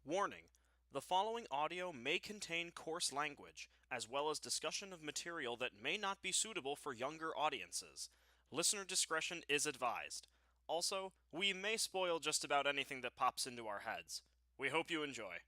Warning: the following audio may contain coarse language, as well as discussion of material that may not be suitable for younger audiences. Listener discretion is advised. Also, we may spoil just about anything that pops into our heads. We hope you enjoy.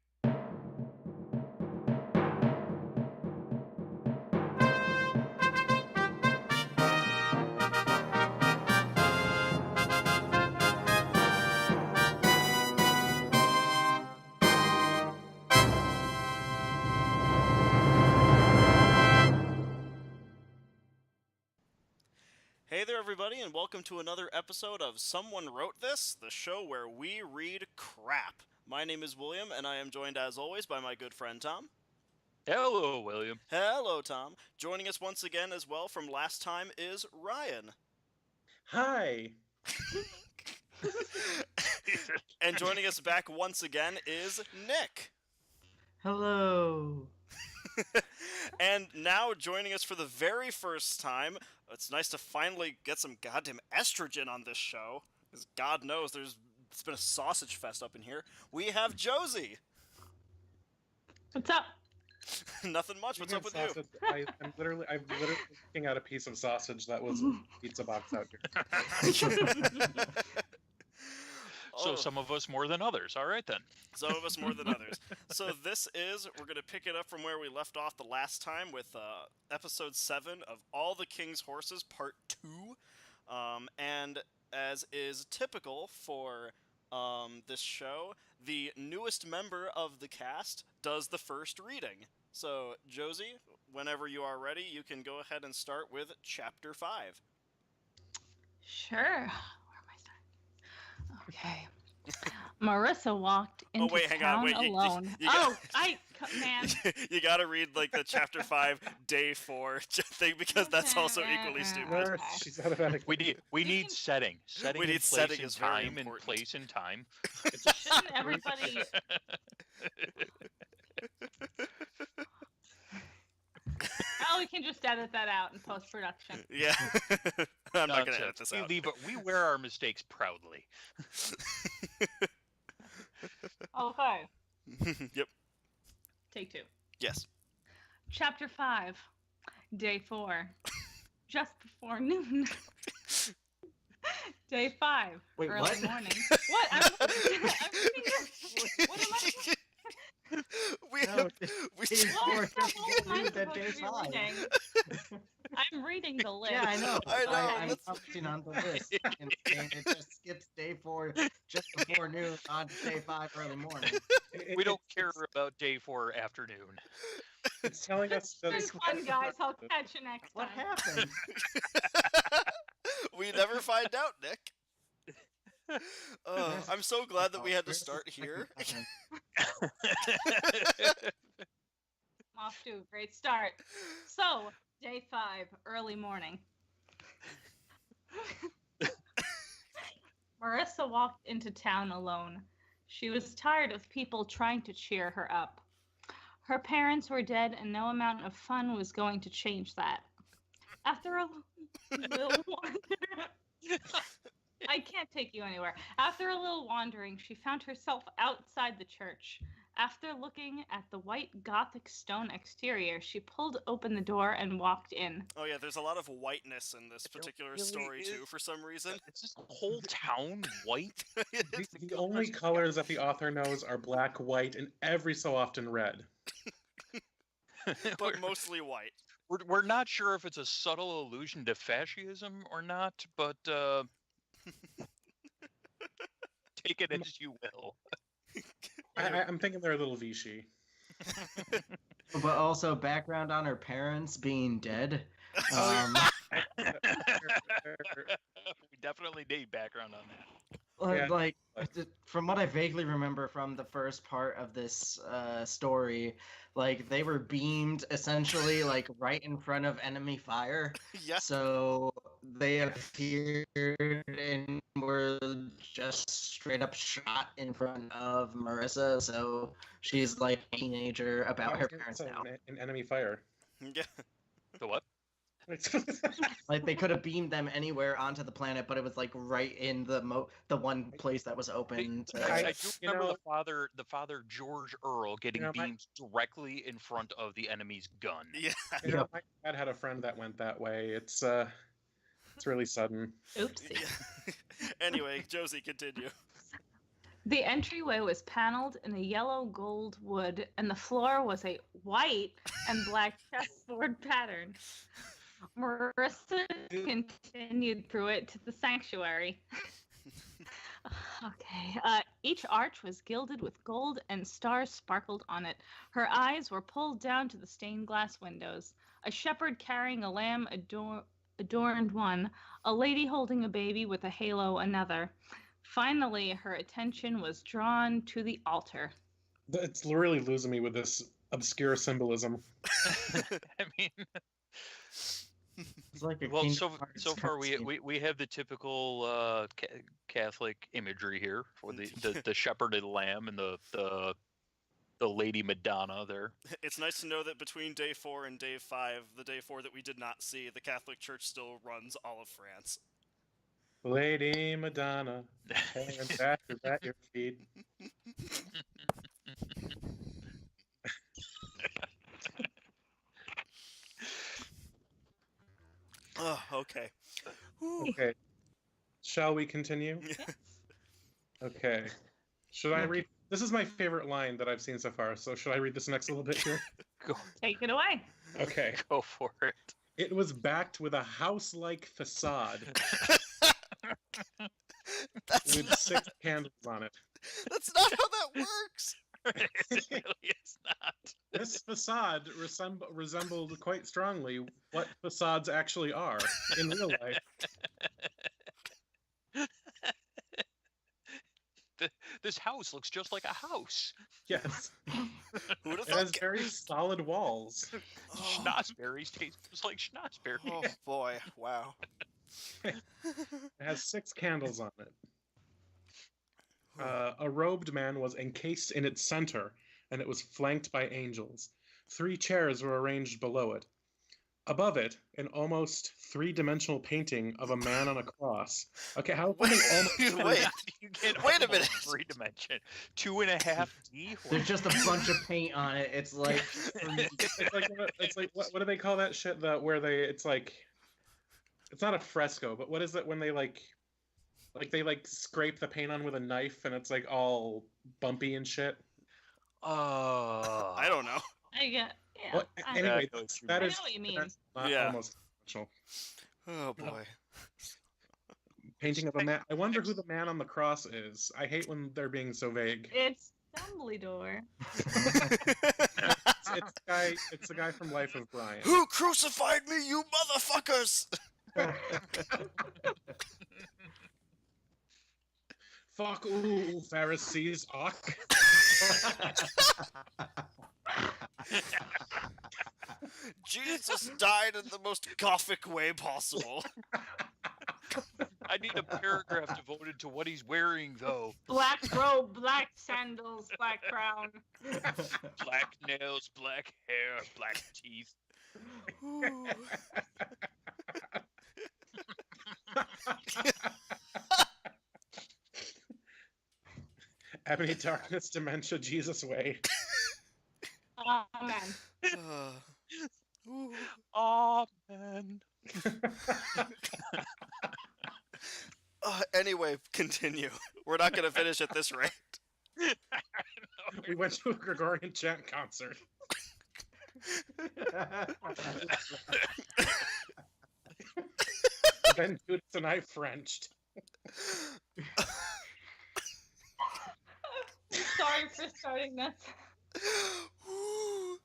Hey there, everybody, and welcome to another episode of Someone Wrote This, the show where we read crap. My name is William, and I am joined, as always, by my good friend Tom. Hello, William. Hello, Tom. Joining us once again as well from last time is Ryan. Hi. And joining us back once again is Nick. Hello. And now joining us for the very first time, it's nice to finally get some goddamn estrogen on this show, because God knows it's been a sausage fest up in here. We have Josie. What's up? Nothing much. What's up with you? I'm literally looking at a piece of sausage that was in a pizza box out here. So some of us more than others. All right, then. Some of us more than others. So we're going to pick it up from where we left off the last time with episode 7 of All the King's Horses, part 2. And as is typical for this show, the newest member of the cast does the first reading. So, Josie, whenever you are ready, you can go ahead and start with Chapter 5. Sure. Where am I starting? Okay. Marissa walked into town alone. Man. You gotta read, like, the Chapter 5, Day 4 thing, because that's also equally stupid. She's automatic. We need setting. We need place setting and is very time and important. place and time. Shouldn't everybody... Oh, we can just edit that out in post-production. Yeah. I'm not gonna edit this out. We wear our mistakes proudly. Okay. Yep. Take 2. Yes. Chapter 5, Day 4. Just before noon. Day 5, Wait, early what? morning. What? I'm reading this. What am I... We have... I'm reading the list. Yeah, I know. I know, I'm commenting on the list, and it just skips day 4 just before noon on to day 5 early morning. We don't care about day 4 afternoon. It's telling us that It's been fun, guys. I'll catch you next time. What happened? We never find out, Nick. I'm so glad that we had to start here. Off to a great start. So, day 5, early morning. Marissa walked into town alone. She was tired of people trying to cheer her up. Her parents were dead, and no amount of fun was going to change that. After a little I can't take you anywhere. After a little wandering, she found herself outside the church. After looking at the white Gothic stone exterior, she pulled open the door and walked in. Oh yeah, there's a lot of whiteness in this particular story too, for some reason. Is this whole town white? the only colors that the author knows are black, white, and every so often red. But mostly white. We're not sure if it's a subtle allusion to fascism or not, but take it as you will. I'm thinking they're a little Vichy. But also background on her parents being dead. We definitely need background on that. Like, from what I vaguely remember from the first part of this story, like, they were beamed essentially, like, right in front of enemy fire. Yeah. So they appeared and were just straight up shot in front of Marissa. So she's like a teenager about her parents now. In enemy fire. Yeah. The what? Like they could have beamed them anywhere onto the planet, but it was like right in the one place that was open. I do remember the father George Earl getting beamed directly in front of the enemy's gun. Yeah. My dad had a friend that went that way. It's really sudden. Oopsie. Yeah. Anyway, Josie, continue. The entryway was paneled in a yellow gold wood, and the floor was a white and black chessboard pattern. Marissa continued through it to the sanctuary. Okay. Each arch was gilded with gold, and stars sparkled on it. Her eyes were pulled down to the stained glass windows. A shepherd carrying a lamb adorned one, a lady holding a baby with a halo another. Finally, her attention was drawn to the altar. It's really losing me with this obscure symbolism. I mean, It's like a well, Kingdom Hearts so far cutscene. we have the typical Catholic imagery here for the shepherded lamb and the Lady Madonna there. It's nice to know that between day 4 and day 5, the day 4 that we did not see, the Catholic Church still runs all of France. Lady Madonna, hands at your feet. Oh, okay. Okay. Shall we continue? Okay. Should I read? This is my favorite line that I've seen so far, so should I read this next little bit here? Go, Take it away. Okay. go for it. It was backed with a house-like facade That's with not, 6 candles on it. that's not how that works. It really is not. This facade resembled quite strongly what facades actually are in real life. This house looks just like a house. Yes. Who'd have It has thought? very solid walls. Oh, Schnozberries taste just like schnozberries. oh boy! Wow. It has 6 candles on it. A robed man was encased in its center, and it was flanked by angels. 3 chairs were arranged below it. Above it, an almost 3-dimensional painting of a man on a cross. Okay, how Wait, almost wait. You get Wait a almost minute. 3 dimension, 2.5D. There's just a bunch of paint on it. It's like it's like what do they call that shit that where they it's like it's not a fresco, but what is it when they like they scrape the paint on with a knife and it's like all bumpy and shit? I don't know. I get. Yeah. Well, I, anyway, know what you that I is know what you mean. that's not Yeah. almost dimensional. Oh boy. Painting of a man. I wonder who the man on the cross is. I hate when they're being so vague. It's Dumbledore. It's the guy from Life of Brian. Who crucified me, you motherfuckers? Fuck ooh, Pharisees, och. Jesus died in the most gothic way possible. I need a paragraph devoted to what he's wearing, though. Black robe, black sandals, black crown. Black nails, black hair, black teeth. Ooh. Ebony Darkness Dementia Jesus Way. Amen. Ooh. Amen. Anyway, continue. We're not going to finish at this rate. We went to a Gregorian chant concert. Then Judas and I Frenched. Sorry for starting this. Ooh.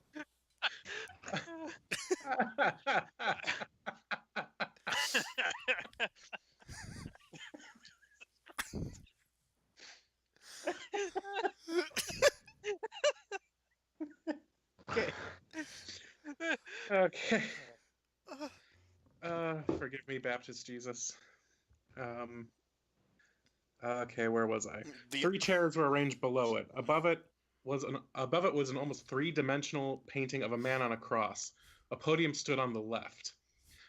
Okay. Okay. Forgive me, Baptist Jesus. Okay, where was I? The- 3 chairs were arranged below it. Above it was an almost 3-dimensional painting of a man on a cross. A podium stood on the left.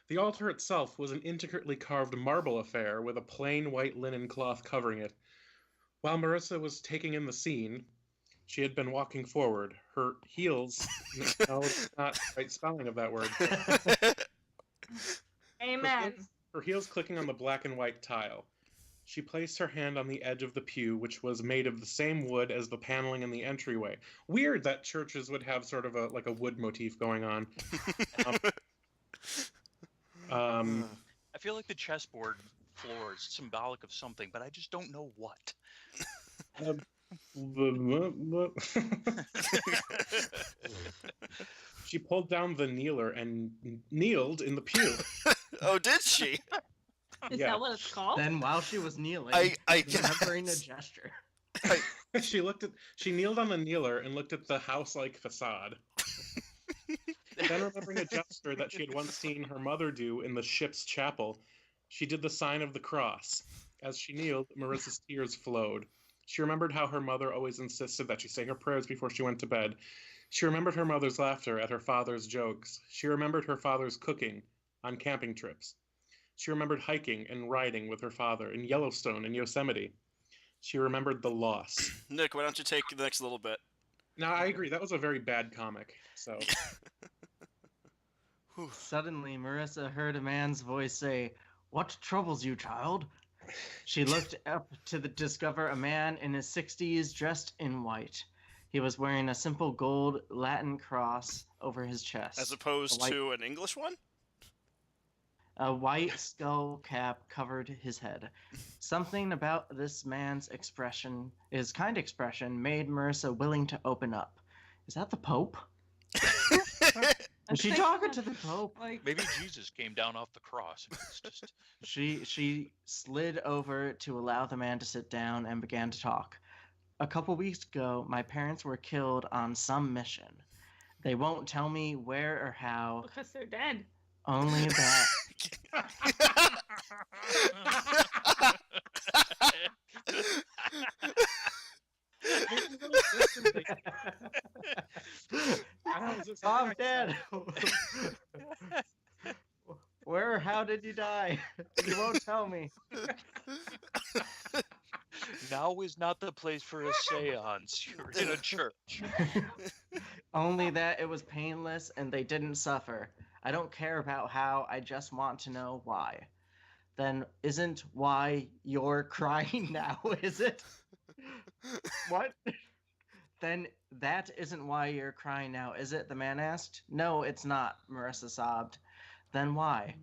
The altar itself was an intricately carved marble affair with a plain white linen cloth covering it. While Marissa was taking in the scene, she had been walking forward. Her heels, no, it's not the right spelling of that word. Amen. Her heels clicking on the black and white tile. She placed her hand on the edge of the pew, which was made of the same wood as the paneling in the entryway. Weird that churches would have sort of a wood motif going on. I feel like the chessboard floor is symbolic of something, but I just don't know what. She pulled down the kneeler and kneeled in the pew. Oh, did she? Is Yeah. that what it's called? Then while she was kneeling, I remembering the guess. gesture. She kneeled on the kneeler and looked at the house-like facade. Then, remembering a gesture that she had once seen her mother do in the ship's chapel, she did the sign of the cross. As she kneeled, Marissa's tears flowed. She remembered how her mother always insisted that she say her prayers before she went to bed. She remembered her mother's laughter at her father's jokes. She remembered her father's cooking on camping trips. She remembered hiking and riding with her father in Yellowstone and Yosemite. She remembered the loss. Nick, why don't you take the next little bit? Now, I agree, that was a very bad comic, so... Suddenly, Marissa heard a man's voice say, "What troubles you, child?" She looked up to discover a man in his 60s dressed in white. He was wearing a simple gold Latin cross over his chest. As opposed white- to an English one? A white skull cap covered his head. Something about this man's expression, his kind expression, made Marissa willing to open up. Is that the Pope? Is she talking to the Pope? Like, Maybe Jesus came down off the cross. And it's just She slid over to allow the man to sit down and began to talk. A couple weeks ago, my parents were killed on some mission. They won't tell me where or how, because they're dead. only that. I'm dead. Where or how did you die? You won't tell me. now is not the place for a seance. You're in a church. Only that it was painless and they didn't suffer. I don't care about how, I just want to know why. Then isn't why you're crying now, is it? What? Then that isn't why you're crying now, is it? The man asked. No, it's not, Marissa sobbed. Then why?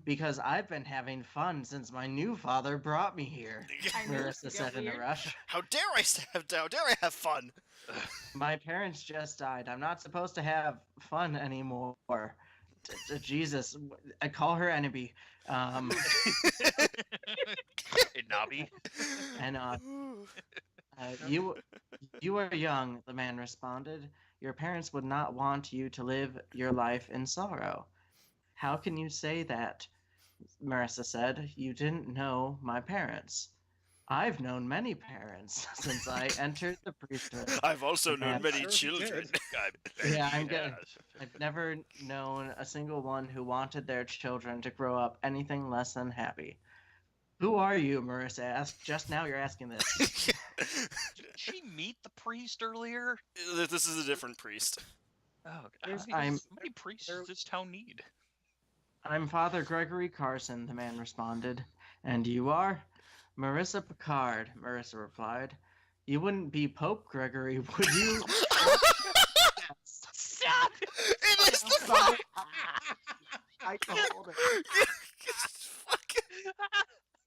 Because I've been having fun since my new father brought me here, I knew this Marissa would said get in a weird. rush. How dare I have fun? My parents just died. I'm not supposed to have fun anymore. Jesus, I call her enemy. Hey, Nobby. And you are young, the man responded. Your parents would not want you to live your life in sorrow. How can you say that? Marissa said. You didn't know my parents. I've known many parents since I entered the priesthood. I've also known Man, many sure he children. did. Yeah, I'm Yes. getting. I've never known a single one who wanted their children to grow up anything less than happy. Who are you? Marissa asked. Just now you're asking this. Did she meet the priest earlier? This is a different priest. Oh, There's- how I'm- many priests does this town need? I'm Father Gregory Carson, the man responded. And you are? Marissa Picard, Marissa replied. You wouldn't be Pope Gregory, would you? Stop! It is the fuck. I told her.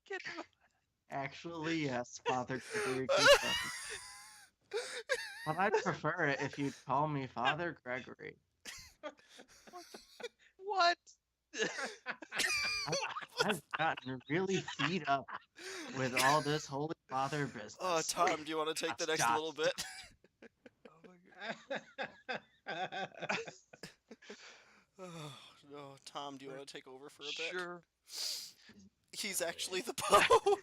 Get the- Actually, yes, Father Gregory Carson. But I'd prefer it if you'd call me Father Gregory. What? I've gotten really feed up with all this Holy Father business. Oh, Tom, do you want to take the next Stop. little bit? Oh, no, Tom, do you want to take over for a bit? Sure. He's actually the Pope.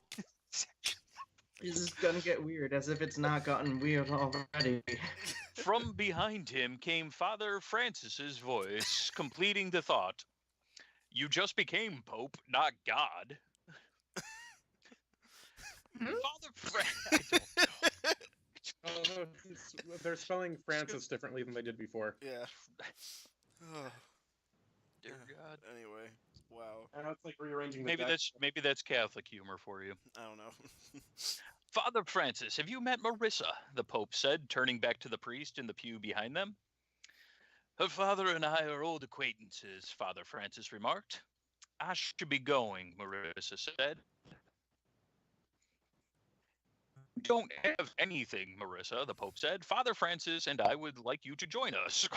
This is gonna get weird, as if it's not gotten weird already. From behind him came Father Francis's voice, completing the thought. You just became Pope, not God. Father Francis. Oh, they're spelling Francis differently than they did before. Yeah. Oh, Dear God. anyway, wow. I know it's like rearranging the deck. Maybe that's Catholic humor for you. I don't know. Father Francis, have you met Marissa? The Pope said, turning back to the priest in the pew behind them. Her father and I are old acquaintances, Father Francis remarked. I should be going, Marissa said. Don't have anything, Marissa, the Pope said. Father Francis and I would like you to join us.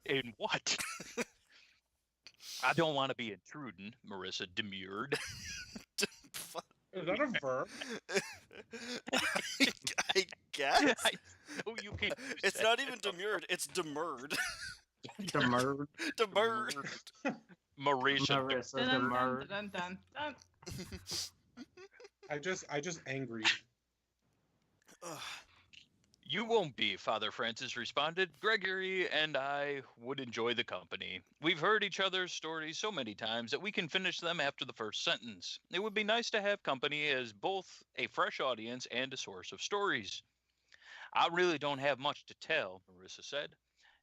In what? I don't want to be intruding, Marissa demurred. Is that a verb? I guess. I know you can. It's not even demurred. It's demurred. Demurred. Demurred. Marissa. Marissa Dun, dun, demurred. dun, dun, dun. I just angry. Ugh. You won't be, Father Francis responded. Gregory and I would enjoy the company. We've heard each other's stories so many times that we can finish them after the first sentence. It would be nice to have company as both a fresh audience and a source of stories. I really don't have much to tell, Marissa said.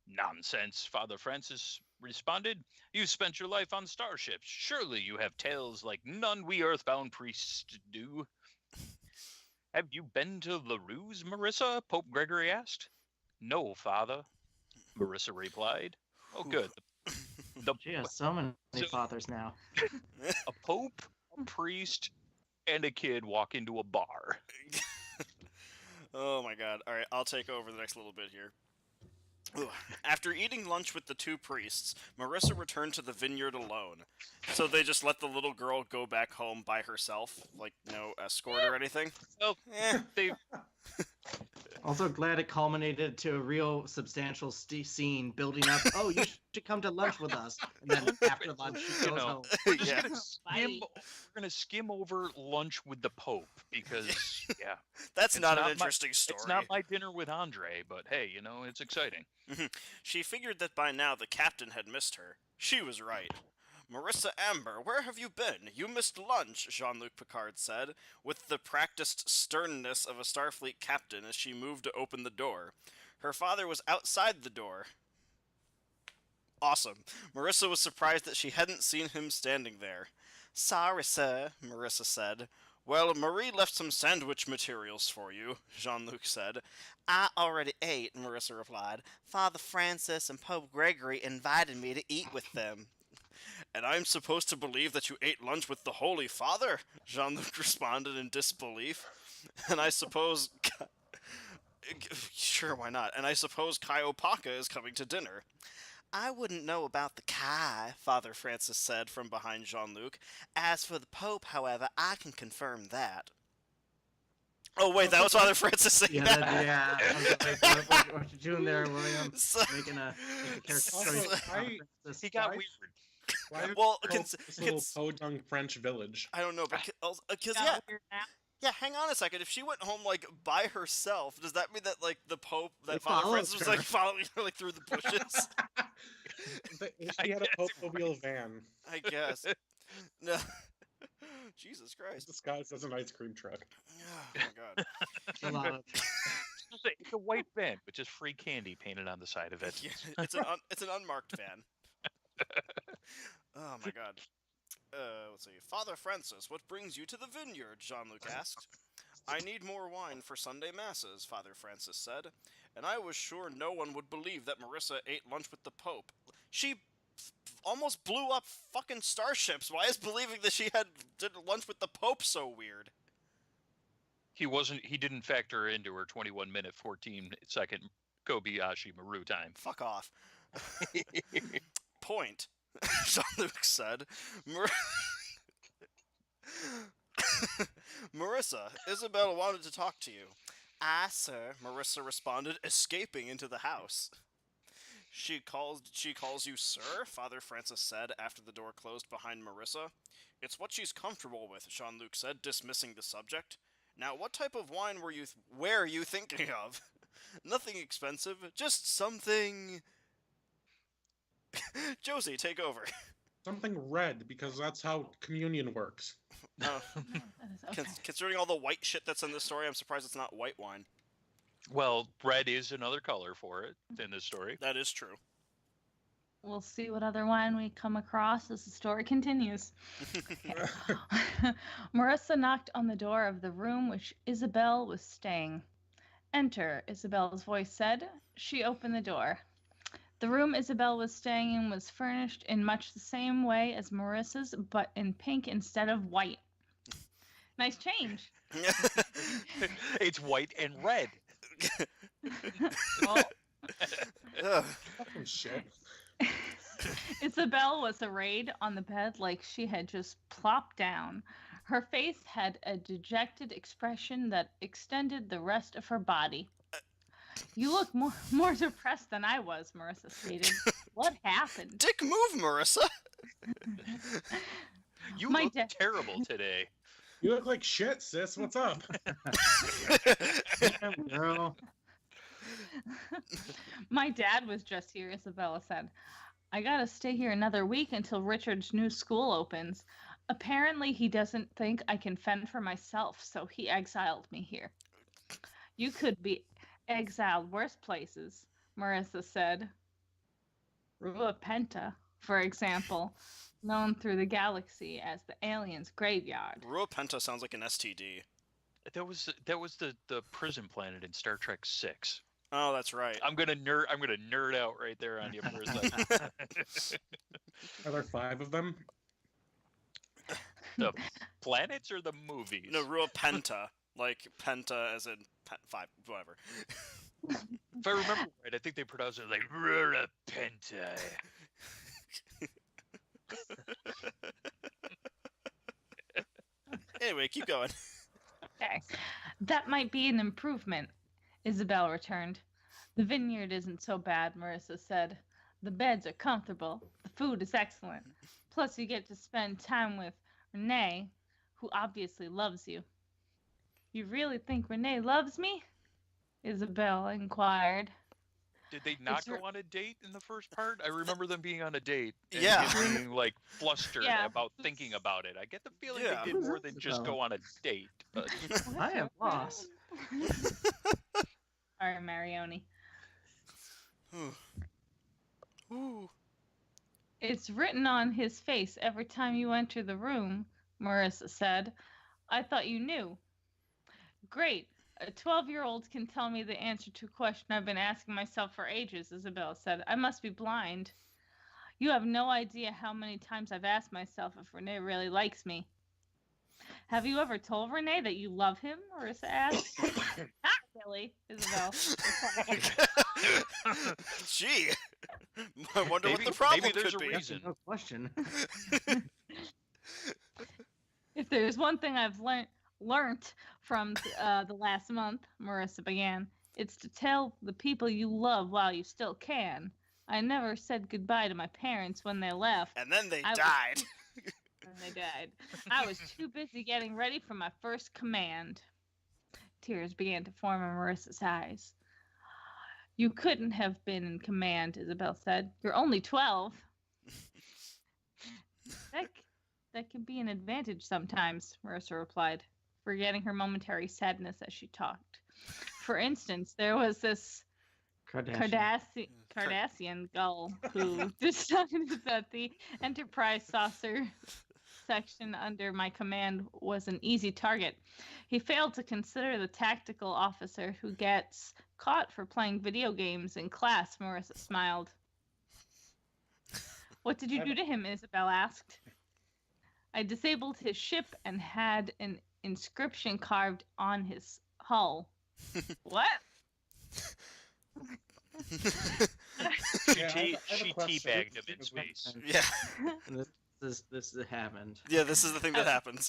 Nonsense, Father Francis responded. You spent your life on starships. Surely you have tales like none we earthbound priests do. Have you been to LaRue's, Marissa? Pope Gregory asked. No, Father, Marissa replied. Oh, good. She has so many So- fathers now. A pope, a priest, and a kid walk into a bar. Oh my god. Alright, I'll take over the next little bit here. Ugh. After eating lunch with the two priests, Marissa returned to the vineyard alone. So they just let the little girl go back home by herself? Like, no escort or anything? Well, Eh. they Also glad it culminated to a real substantial scene building up. Oh, you should come to lunch with us. And then after lunch, she You goes know. home. we're just Yeah. gonna skim over lunch with the Pope because yeah, That's It's not an not my- interesting story. it's not my dinner with Andre, but hey, you know, it's exciting. She figured that by now the captain had missed her. She was right. Marissa Amber, where have you been? You missed lunch, Jean-Luc Picard said, with the practiced sternness of a Starfleet captain as she moved to open the door. Her father was outside the door. Awesome. Marissa was surprised that she hadn't seen him standing there. Sorry, sir, Marissa said. Well, Marie left some sandwich materials for you, Jean-Luc said. I already ate, Marissa replied. Father Francis and Pope Gregory invited me to eat with them. And I'm supposed to believe that you ate lunch with the Holy Father? Jean-Luc responded in disbelief. And I suppose... Sure, why not? And I suppose Kai Opaka is coming to dinner. I wouldn't know about the Kai, Father Francis said from behind Jean-Luc. As for the Pope, however, I can confirm that. Oh, wait, that was Father Francis saying Yeah, that? yeah. I was like, what you doing there, William? So- Making a character Also, choice. I- He got Why- weird. Why is Well, it cons- this little cons- podunk French village? I don't know, but because Got yeah, weird now. yeah. Hang on a second. If she went home like by herself, does that mean that like the Pope, They that Father followed Francis was her. like following her like through the bushes? He had a Pope-mobile van I guess. No. Jesus Christ. disguised as an ice cream truck. Oh my God. A lot of- It's a white van with just free candy painted on the side of it. Yeah, it's an unmarked van. Oh my God. Let's see. Father Francis, what brings you to the vineyard? Jean-Luc asked. I need more wine for Sunday masses, Father Francis said, and I was sure no one would believe that Marissa ate lunch with the Pope. She almost blew up fucking starships. Why is believing that she did lunch with the Pope so weird? He didn't factor into her 21-minute, 14-second Kobayashi Maru time. Fuck off. Point, Jean-Luc said. Marissa, Isabella wanted to talk to you. Ah, sir, Marissa responded, escaping into the house. She calls you sir, Father Francis said after the door closed behind Marissa. It's what she's comfortable with, Jean-Luc said, dismissing the subject. Now, what type of wine were you thinking of? Nothing expensive, just something... Josie, take over. Something red, because that's how communion works. Uh, That is okay. considering all the white shit that's in this story, I'm surprised it's not white wine. Well, red is another color for it in this story. That is true. We'll see what other wine we come across as the story continues. Marissa knocked on the door of the room which Isabel was staying. Enter, Isabel's voice said. She opened the door. The room Isabel was staying in was furnished in much the same way as Marissa's, but in pink instead of white. Nice change. It's white and red. Well, Ugh. Fucking shit. Isabel was arrayed on the bed like she had just plopped down. Her face had a dejected expression that extended the rest of her body. You look more depressed than I was, Marissa stated. What happened? Dick move, Marissa. You My look dad- terrible today. You look like shit, sis. What's up? Girl. My dad was just here, Isabella said. I gotta stay here another week until Richard's new school opens. Apparently, he doesn't think I can fend for myself, so he exiled me here. You could be exiled worse places, Marissa said. Rua Penta, for example, known through the galaxy as the aliens' graveyard. Rua Penta sounds like an STD. That was the prison planet in Star Trek 6. Oh, that's right. I'm gonna nerd out right there on you for a second. Are there 5 of them? The planets or the movies? No, Rua Penta. Like Penta as in 5, whatever. If I remember right, I think they pronounce it like Rura Penta. Anyway, keep going. Okay. That might be an improvement, Isabel returned. The vineyard isn't so bad, Marissa said. The beds are comfortable. The food is excellent. Plus, you get to spend time with Renee, who obviously loves you. You really think Renee loves me? Isabel inquired. Did they not It's go on a date in the first part? I remember them being on a date. And Yeah. him being like flustered Yeah. about thinking about it. I get the feeling Yeah. they did more than just go on a date. But I am lost. Sorry, Marioni. Ooh. It's written on his face every time you enter the room, Marissa said. I thought you knew. Great. A 12-year-old can tell me the answer to a question I've been asking myself for ages, Isabel said. I must be blind. You have no idea how many times I've asked myself if Renee really likes me. Have you ever told Renee that you love him? Marissa asked. Not really, Isabel. Gee. I wonder maybe, what the problem maybe there's could a be. reason. No question. If there's one thing I've learnt from the last month, Marissa began, it's to tell the people you love while you still can. I never said goodbye to my parents when they left. And then they I was- died. And they died. I was too busy getting ready for my first command. Tears began to form in Marissa's eyes. You couldn't have been in command, Isabel said. You're only 12. That can be an advantage sometimes, Marissa replied, forgetting her momentary sadness as she talked. For instance, there was this Cardassian gull who decided that the Enterprise saucer section under my command was an easy target. He failed to consider the tactical officer who gets caught for playing video games in class, Marissa smiled. What did you do to him? Isabel asked. I disabled his ship and had an inscription carved on his hull. What? Yeah, I have a She question. teabagged him in space. Yeah. And this happened. Yeah, this is the thing that happens.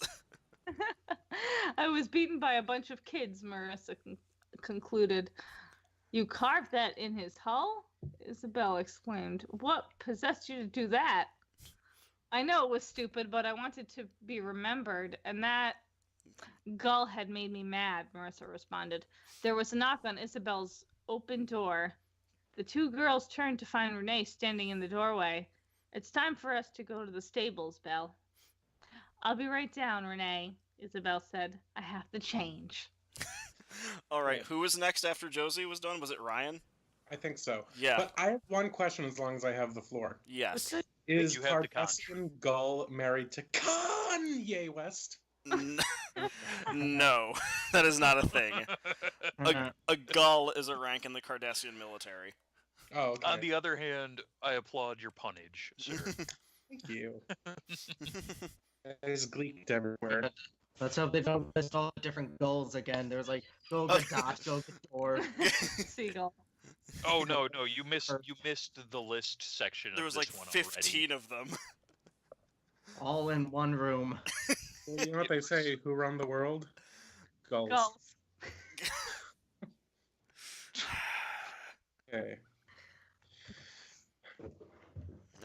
I was beaten by a bunch of kids, Marissa concluded. You carved that in his hull? Isabel exclaimed. What possessed you to do that? I know it was stupid, but I wanted to be remembered, and that gull had made me mad, Marissa responded. There was a knock on Isabel's open door. The two girls turned to find Renee standing in the doorway. It's time for us to go to the stables, Belle. I'll be right down, Renee, Isabel said. I have to change. All right, Okay. who was next after Josie was done? Was it Ryan? I think so. Yeah. But I have one question as long as I have the floor. Yes. Is You have the conch. Cardassian Gull married to Kanye West? No, that is not a thing. Uh, A gull is a rank in the Cardassian military. Oh, okay. On the other hand, I applaud your punnage, sir. Thank you. It's gleeked everywhere. Let's hope they don't list all the different goals again. There was like, go Gadot, go Gador. Seagull. Oh no, you missed the list section There of was this like one 15 of them. All in one room. Well, you know what they say? Who run the world? Gulls. Gulls. Okay.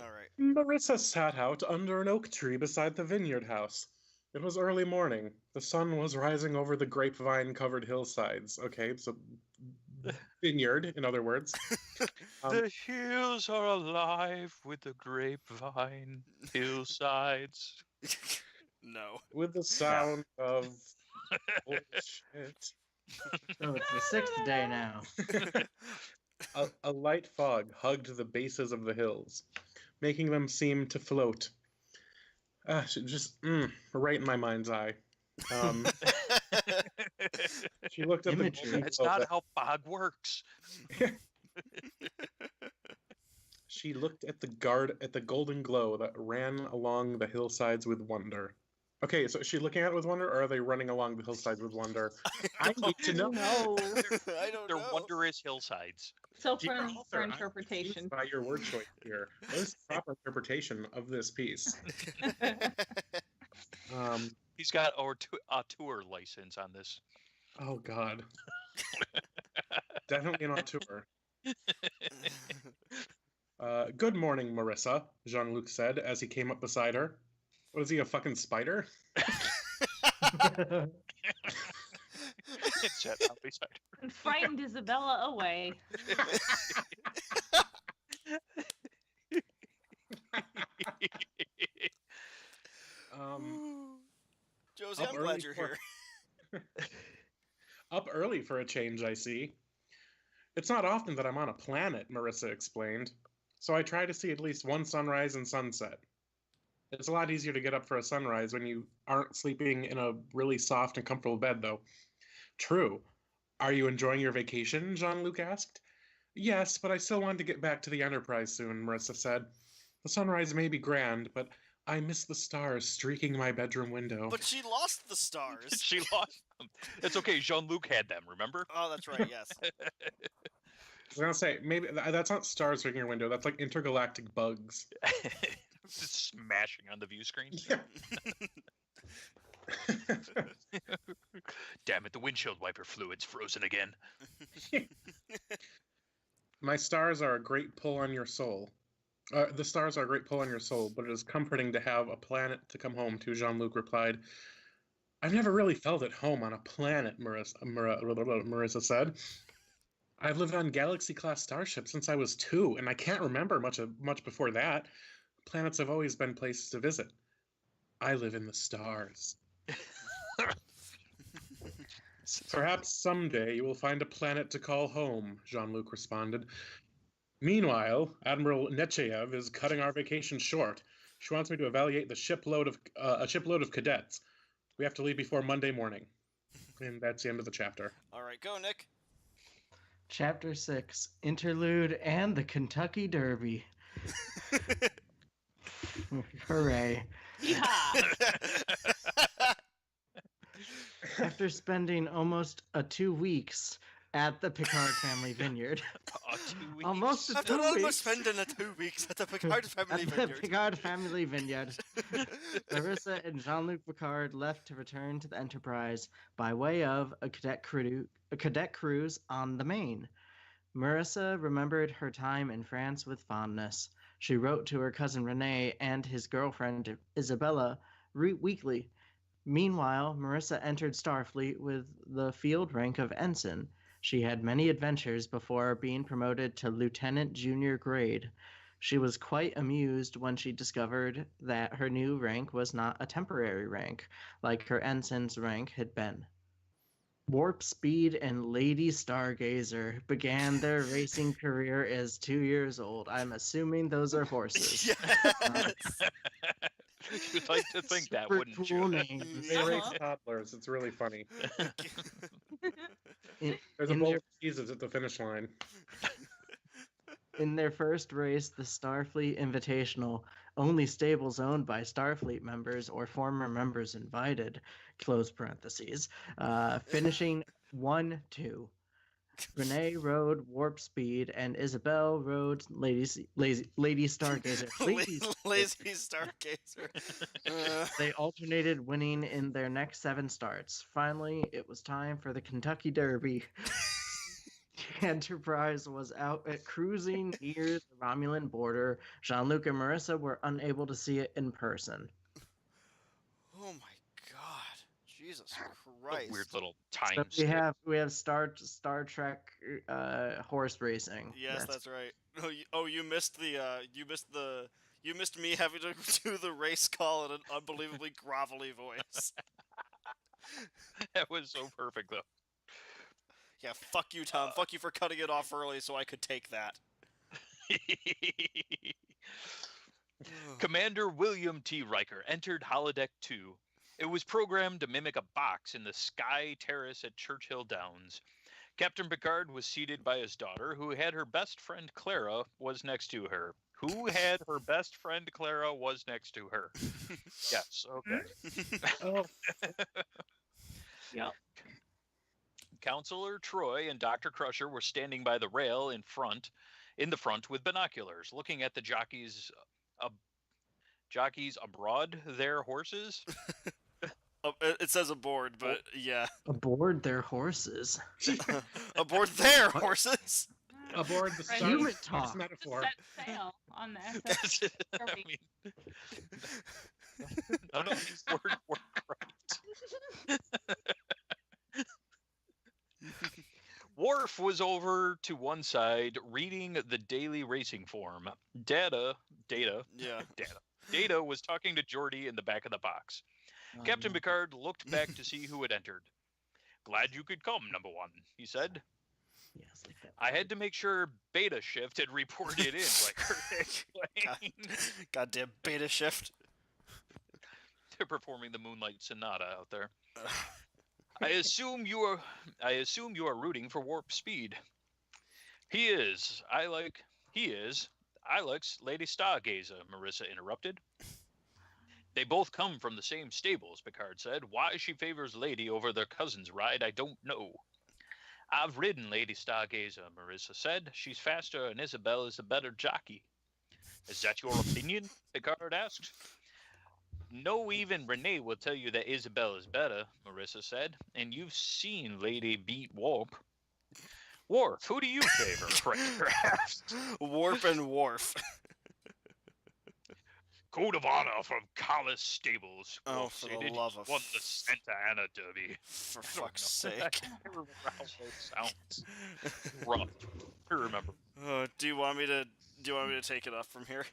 All right. Marissa sat out under an oak tree beside the vineyard house. It was early morning. The sun was rising over the grapevine-covered hillsides. Okay, so vineyard, in other words. The hills are alive with the grapevine hillsides. No. With the sound of bullshit. So it's the sixth day now. A light fog hugged the bases of the hills, making them seem to float. Just right in my mind's eye. She looked at Imagery. the golden It's glow not that- how fog works. She looked at the golden glow that ran along the hillsides with wonder. Okay, so is she looking at it with wonder, or are they running along the hillsides with wonder? I need to know. No. I don't They're know. wonderous hillsides. So Dear for author, I'm interpretation. confused by your word choice here. What is the proper interpretation of this piece? He's got a tour license on this. Oh God. Definitely not tour. Good morning, Marissa, Jean-Luc said as he came up beside her. What is he, a fucking spider? Chet out beside her. And frightened Isabella away. Josie, Up I'm glad early you're for- here. Up early for a change, I see. It's not often that I'm on a planet, Marissa explained. So I try to see at least one sunrise and sunset. It's a lot easier to get up for a sunrise when you aren't sleeping in a really soft and comfortable bed, though. True. Are you enjoying your vacation? Jean-Luc asked. Yes, but I still want to get back to the Enterprise soon, Marissa said. The sunrise may be grand, but I miss the stars streaking my bedroom window. But she lost the stars. She lost them. It's okay. Jean-Luc had them. Remember? Oh, that's right. Yes. I was gonna say, maybe that's not stars streaking your window, that's like intergalactic bugs. Just smashing on the view screen. Yeah. Damn it! The windshield wiper fluid's frozen again. My stars are a great pull on your soul. The stars are a great pull on your soul, but it is comforting to have a planet to come home to, Jean-Luc replied. I've never really felt at home on a planet, Marissa said. I've lived on galaxy-class starships since I was 2, and I can't remember much before that. Planets have always been places to visit. I live in the stars. Perhaps someday you will find a planet to call home, Jean-Luc responded. Meanwhile, Admiral Nechayev is cutting our vacation short. She wants me to evaluate a shipload of cadets. We have to leave before Monday morning. And that's the end of the chapter. All right, go, Nick. Chapter 6, Interlude and the Kentucky Derby. Hooray. Yeehaw! After spending almost 2 weeks at the Picard family vineyard. 2 weeks. Almost After 2 almost weeks. spending 2 weeks at the Picard family At the vineyard. Picard family vineyard. Marissa and Jean-Luc Picard left to return to the Enterprise by way of a cadet cruise on the Main. Marissa remembered her time in France with fondness. She wrote to her cousin Renee and his girlfriend Isabella weekly. Meanwhile, Marissa entered Starfleet with the field rank of ensign. She had many adventures before being promoted to lieutenant junior grade. She was quite amused when she discovered that her new rank was not a temporary rank, like her ensign's rank had been. Warp Speed and Lady Stargazer began their racing career as 2 years old. I'm assuming those are horses. Yes. You'd like to think that, Super wouldn't cool you? names. They race Uh-huh. toddlers. It's really funny. In, There's a in bowl their, of cheeses at the finish line. in their first race, the Starfleet Invitational, only stables owned by Starfleet members or former members invited, close parentheses, finishing 1-2. Renee rode Warp Speed, and Isabel rode Lady Stargazer. Lazy Stargazer. They alternated winning in their next 7 starts. Finally, it was time for the Kentucky Derby. The Enterprise was out at cruising near the Romulan border. Jean-Luc and Marissa were unable to see it in person. Oh my god. Jesus A Christ. weird little So time we skip. have Star Trek horse racing. Yes, that's right. You missed you missed me having to do the race call in an unbelievably grovelly voice. That was so perfect, though. Yeah, fuck you, Tom. Fuck you for cutting it off early so I could take that. Commander William T. Riker entered Holodeck 2. It was programmed to mimic a box in the Sky Terrace at Churchill Downs. Captain Picard was seated by his daughter, who had her best friend Clara was next to her. Who had her best friend Clara was next to her? Yes, okay. Oh, Yep. Counselor Troy and Dr. Crusher were standing by the rail in the front with binoculars, looking at the jockeys abroad their horses. It says aboard, but yeah. Aboard their horses. Aboard their horses! aboard the Right. Star Human Trek talk. metaphor. Set sail on the SS. I Derby. mean, none of these words were right. Worf was over to one side reading the daily racing form. Data Yeah. was talking to Geordi in the back of the box. Captain Picard looked back to see who had entered. Glad you could come, number one, he said. Yes, like that. I had to make sure Beta Shift had reported in, like her explained. Goddamn beta shift. They're performing the Moonlight Sonata out there. I assume you are rooting for Warp Speed. He is. I like Lady Stargazer, Marissa interrupted. They both come from the same stables, Picard said. Why she favors Lady over their cousin's ride, I don't know. I've ridden Lady Stargazer, Marissa said. She's faster and Isabel is the better jockey. Is that your opinion? Picard asked. No, even Renee will tell you that Isabel is better, Marissa said. And you've seen Lady beat Warp. Worf, who do you favor? Riker asked. Warp and Worf. Code of honor from Collis Stables. Oh, Worf for the stated. love He of won the Santa Ana Derby. For I don't fuck's know. sake. I remember how that sounds. Rough. I remember. Do you want me to take it up from here?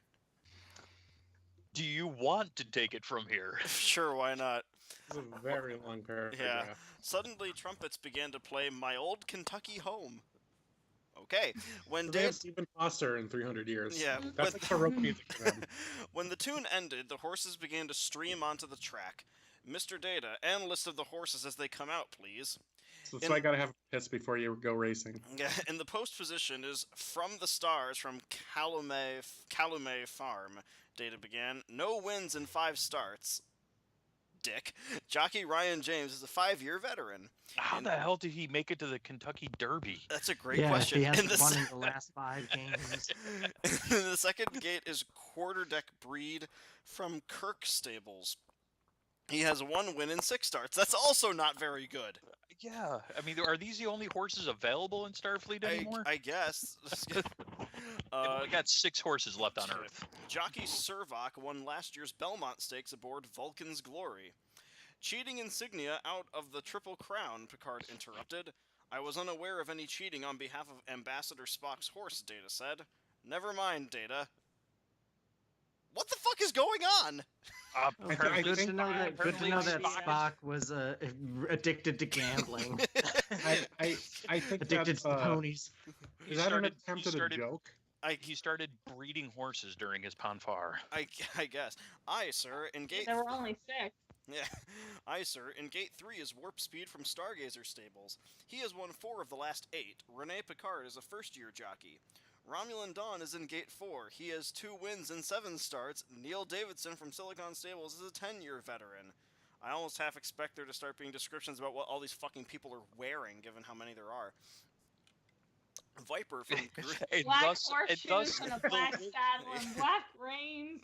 Do you want to take it from here? Sure, why not? This is a very long paragraph. Suddenly, trumpets began to play "My Old Kentucky Home." Okay, when They Dave, have Stephen Foster in 300 years. yeah, That's like Baroque music to them. when the tune ended, the horses began to stream onto the track. Mr. Data, and list of the horses as they come out, please. So that's why I gotta have a piss before you go racing. Yeah, in the post position is From the Stars from Calumet Farm. Data began. No wins in 5 starts. Dick. Jockey Ryan James is a 5-year veteran. How the hell did he make it to the Kentucky Derby? That's a great Yeah, question. he In hasn't the won se- in the last 5 games. the second gate is Quarterdeck Breed from Kirk Stables. He has 1 win in 6 starts. That's also not very good. Yeah, I mean, are these the only horses available in Starfleet anymore? I guess. They've only got 6 horses left on Earth. Jockey Servok won last year's Belmont Stakes aboard Vulcan's Glory. Cheating insignia out of the Triple Crown, Picard interrupted. I was unaware of any cheating on behalf of Ambassador Spock's horse, Data said. Never mind, Data. What the fuck is going on? Apparently, Good to know that. Good to know that Spock Spock was addicted to gambling, I think addicted that's, to ponies. is that an attempt at a joke? He started breeding horses during his Fanfare. I guess. Aye, sir, in Gate... There were only 6. Yeah. Aye, sir, in Gate 3 is Warp Speed from Stargazer Stables. He has won 4 of the last 8. Rene Picard is a first-year jockey. Romulan Dawn is in Gate 4. He has 2 wins and 7 starts. Neil Davidson from Silicon Stables is a 10-year veteran. I almost half expect there to start being descriptions about what all these fucking people are wearing, given how many there are. Viper from... Black horseshoes and a black saddle and black reins.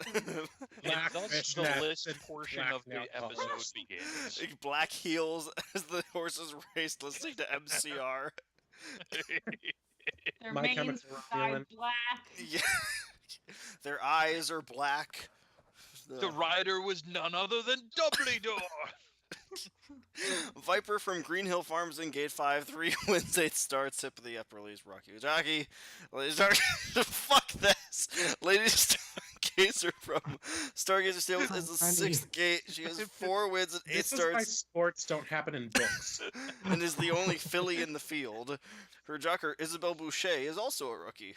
And thus the list portion of the episode begins. Black heels as the horses race, listening to MCR. Their My manes Chemical dyed Romance. black. Yeah. Their eyes are black. The rider was none other than Dumbledore. Viper from Green Hill Farms in Gate 5, 3 wins, 8 starts, tip of the upper release, Rocky Jockey. Fuck this! Lady Stargazer from Stargazer Stables is the 6th gate. She has 4 wins and 8 This is why starts sports don't happen in books. and is the only filly in the field. Her jocker, Isabelle Boucher, is also a rookie.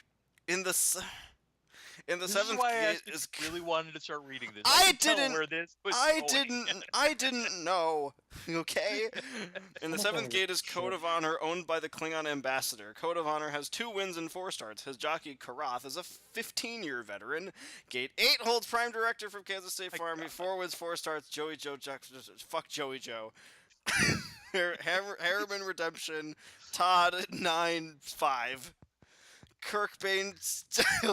In the This is 7th why I gate asked if is... you really wanted to start reading this. I could tell didn't- Where this was I going. didn't know. Okay? In the 7th gate is Code of Honor, owned by the Klingon ambassador. Code of Honor has 2 wins and 4 starts. His jockey, Karath, is a 15-year veteran. Gate 8 holds Prime Director from Kansas State Farm. 4 wins, 4 starts. Joey Joe, fuck Joey Joe. Harriman Redemption, Todd 9-5. Kirkbane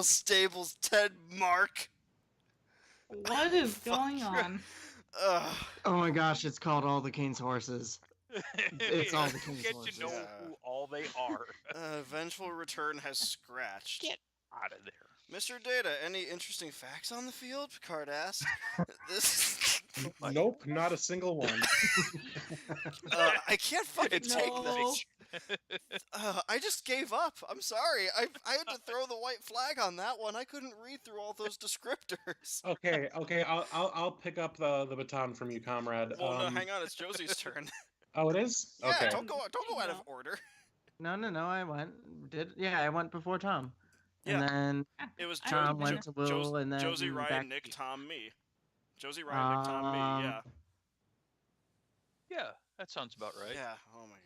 Stables, Ted Mark. What is going on? Ugh. Oh my gosh, it's called All the King's Horses. It's all the King's Get horses. to know Yeah. who all they are. Vengeful Return has scratched. Get out of there. Mr. Data, any interesting facts on the field? Picard asked. This, Nope, not a single one. I can't fucking It's take No. this. I just gave up. I'm sorry. I had to throw the white flag on that one. I couldn't read through all those descriptors. Okay, I'll pick up the baton from you, comrade. Well, no, hang on. It's Josie's turn. Oh, it is. Yeah, Okay. don't go out of order. No, I went. I went before Tom. Yeah. And then It was Tom went to Will, and then Josie, Ryan, back Nick, to- Tom, me. Josie, Ryan, Nick, Tom, me. Yeah. Yeah, that sounds about right. Yeah. Oh my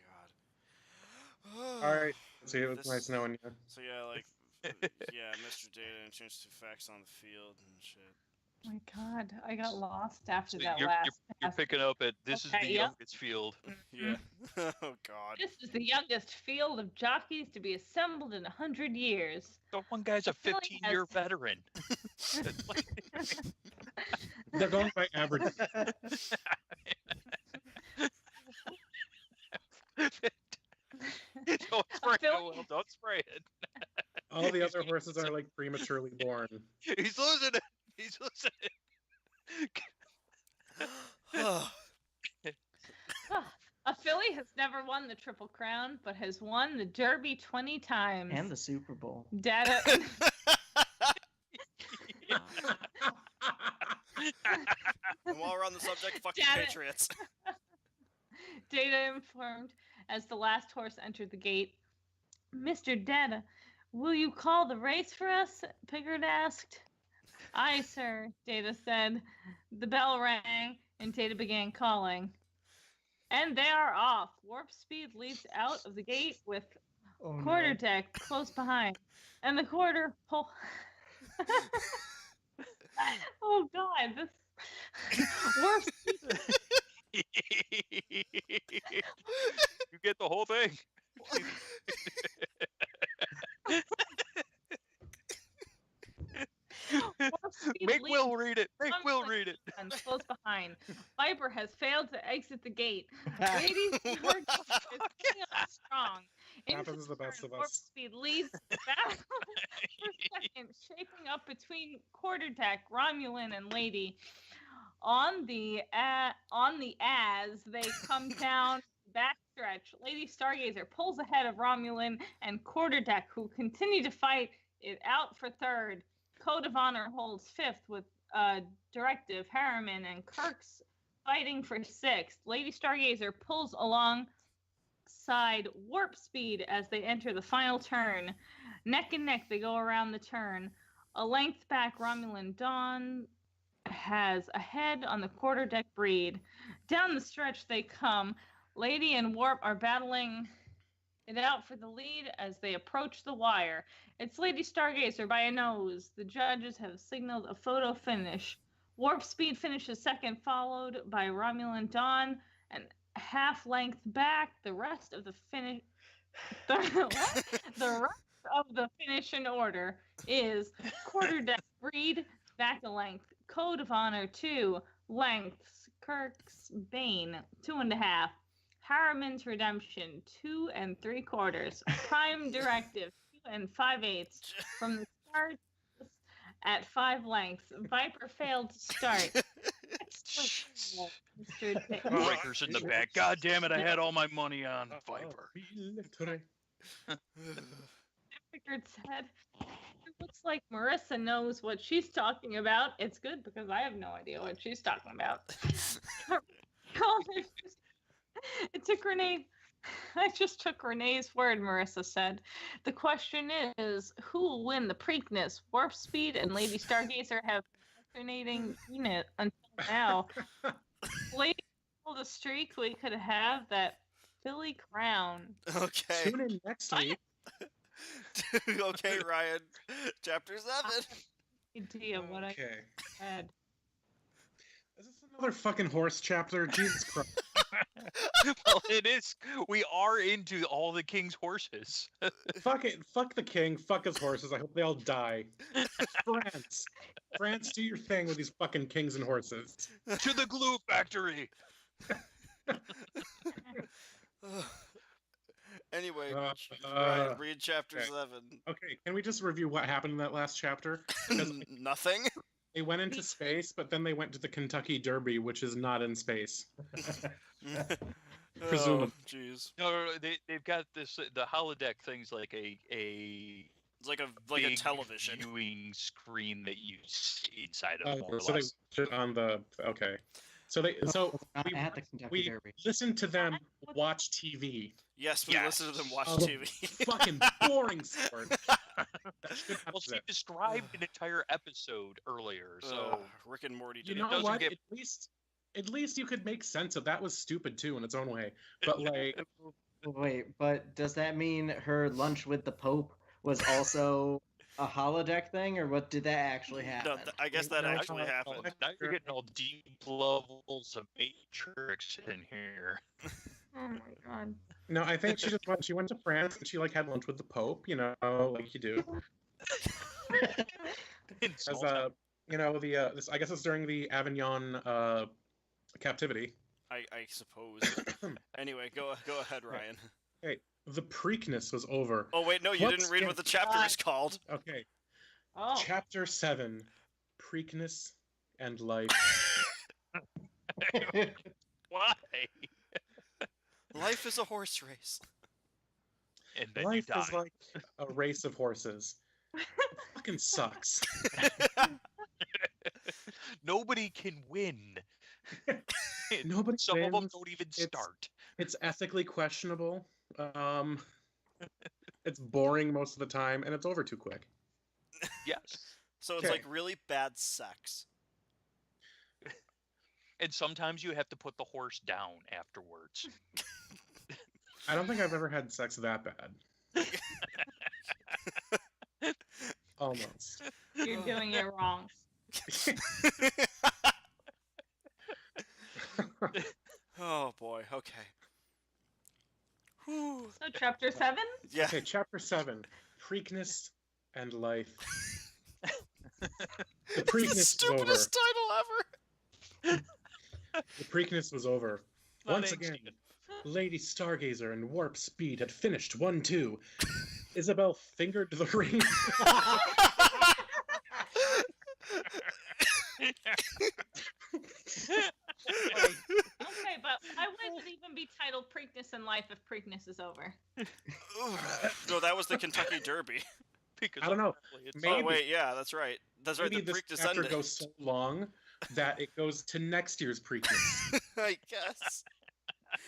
god. All right. See, it was This- nice knowing you. So yeah, like, yeah, Mr. Data and changed 2 facts on the field and shit. Oh my god, I got lost after So that you're last. you're picking up at this is Okay, the yep. youngest field. Yeah. oh god. This is the youngest field of jockeys to be assembled in 100 years. The one guy's a The filly 15-year veteran. They're going by average. Don't spray it, filly- Will. Don't spray it. All the other horses are like prematurely born. He's losing it. He's losing it. A filly has never won the Triple Crown, but has won the Derby 20 times. and the Super Bowl. Data. And while we're on the subject, fuck the Damn it. Patriots. Data informed as the last horse entered the gate. Mr. Data, will you call the race for us? Pickard asked. Aye, sir, Data said. The bell rang, and Data began calling. And they are off. Warp Speed leads out of the gate with Oh, quarter deck close behind. And the quarter pull. Oh, God, this. Warp Speed. You get the whole thing. Warp Speed Make leads Will read it. Make Will Conflict read it. and close behind. Viper has failed to exit the gate. Ladies is coming on strong. Happens to the best of Warp us. Speed leads the battle for second, shaping up between quarterdeck, Romulan, and Lady. On the as they come down backstretch. Lady Stargazer pulls ahead of Romulan and Quarterdeck, who continue to fight it out for third. Code of Honor holds fifth with Directive, Harriman, and Kirk's fighting for sixth. Lady Stargazer pulls alongside Warp Speed as they enter the final turn. Neck and neck, they go around the turn. A length back, Romulan Dawn has a head on the quarterdeck breed. Down the stretch they come. Lady and Warp are battling it out for the lead as they approach the wire. It's Lady Stargazer by a nose. The judges have signaled a photo finish. Warp Speed finishes second, followed by Romulan Dawn, and half length back. The rest of the finish. The rest of the finish in order is quarterdeck breed, back a length. Code of Honor 2 lengths. Kirk's Bane 2.5. Harriman's Redemption 2 3/4. Prime Directive 2 5/8. From the start at 5 lengths. Viper failed to start. Excellent, Mr. Dick. Breakers in the back. God damn it! I had all my money on Viper. Pickard said, "It looks like Marissa knows what she's talking about. It's good because I have no idea what she's talking about." It took Renee. I just took Renee's word, Marissa said. The question is, who will win the Preakness? Warp Speed and Lady Stargazer have alternating unit until now. Lady the streak we could have that Philly crown. Okay. Tune in next week. Okay, Ryan. Chapter 7. Idea what I Okay. had. Is this another fucking horse chapter? Jesus Christ. Well, it is. We are into all the king's horses. Fuck it. Fuck the king. Fuck his horses. I hope they all die. France. France, do your thing with these fucking kings and horses. To the glue factory. Anyway, Uh, Ryan, read chapter okay. 7. Okay, can we just review what happened in that last chapter? Because Nothing? they went into space, but then they went to the Kentucky Derby, which is not in space. Oh, Presumably. jeez. No, they've got this. The holodeck thing's like a It's like a big television. viewing screen that you see inside of. More or So they less. put it on the okay. So Not we, at the Kentucky we Derby. listened to them watch TV. Yes, we Yes. listen to them watch Oh, TV. Fucking boring sport. Well, she described an entire episode earlier, so Ugh, Rick and Morty You did know it. doesn't what? get- At least you could make sense of that. Was stupid too in its own way. But like, Wait, but does that mean her lunch with the Pope was also a holodeck thing, or what did that actually happen? No, I guess that No, actually no, happened. now you're getting all deep levels of Matrix in here. Oh my god. no, I think she went to France and she like had lunch with the Pope. You know, like you do. In As small town. this I guess it's during the Avignon captivity. I suppose. Anyway, go ahead, Ryan. The Preakness was over. Oh wait, no, you Let's didn't read get what the chapter is called. Okay, Oh. Chapter 7, Preakness and Life. Why? Life is a horse race. And then Life you die. is like a race of horses. It fucking sucks. Nobody can win. Nobody Some of them wins. don't even It's- start. It's ethically questionable. It's boring most of the time, and it's over too quick. Yes. So it's Okay. like really bad sex. And sometimes you have to put the horse down afterwards. I don't think I've ever had sex that bad. Almost. You're doing it wrong. Oh boy. Okay. Whew. So chapter 7? Yeah. Okay, Chapter 7, Preakness and Life. The The Preakness was over. stupidest title ever. The Preakness was over. Once Thanks, again, Steven. Lady Stargazer and Warp Speed had finished 1-2. Isabel fingered the ring. Okay, but I would should even be titled Preakness in Life if Preakness is over. No, that was the Kentucky Derby. Because I don't know. apparently it's- Maybe. Oh wait, yeah, that's right. That's right. Maybe The this Preakness chapter ended. goes so long that it goes to next year's Preakness. I guess.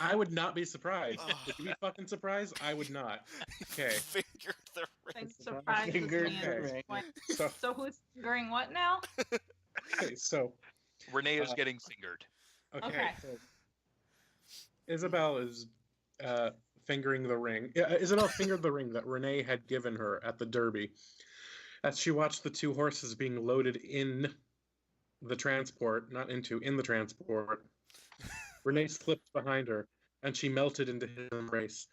I would not be surprised. Ugh. Would you be fucking surprised? I would not. Okay. Finger the ring. Like, surprises Finger me. the at this ring. point. So, So who's fingering what now? okay, so Renee is Uh, getting fingered. Okay. so Isabel is fingering the ring. Isabel fingered the ring that Renee had given her at the Derby as she watched the two horses being loaded in the transport, not into, in the transport. Renee slipped behind her, and she melted into his embrace.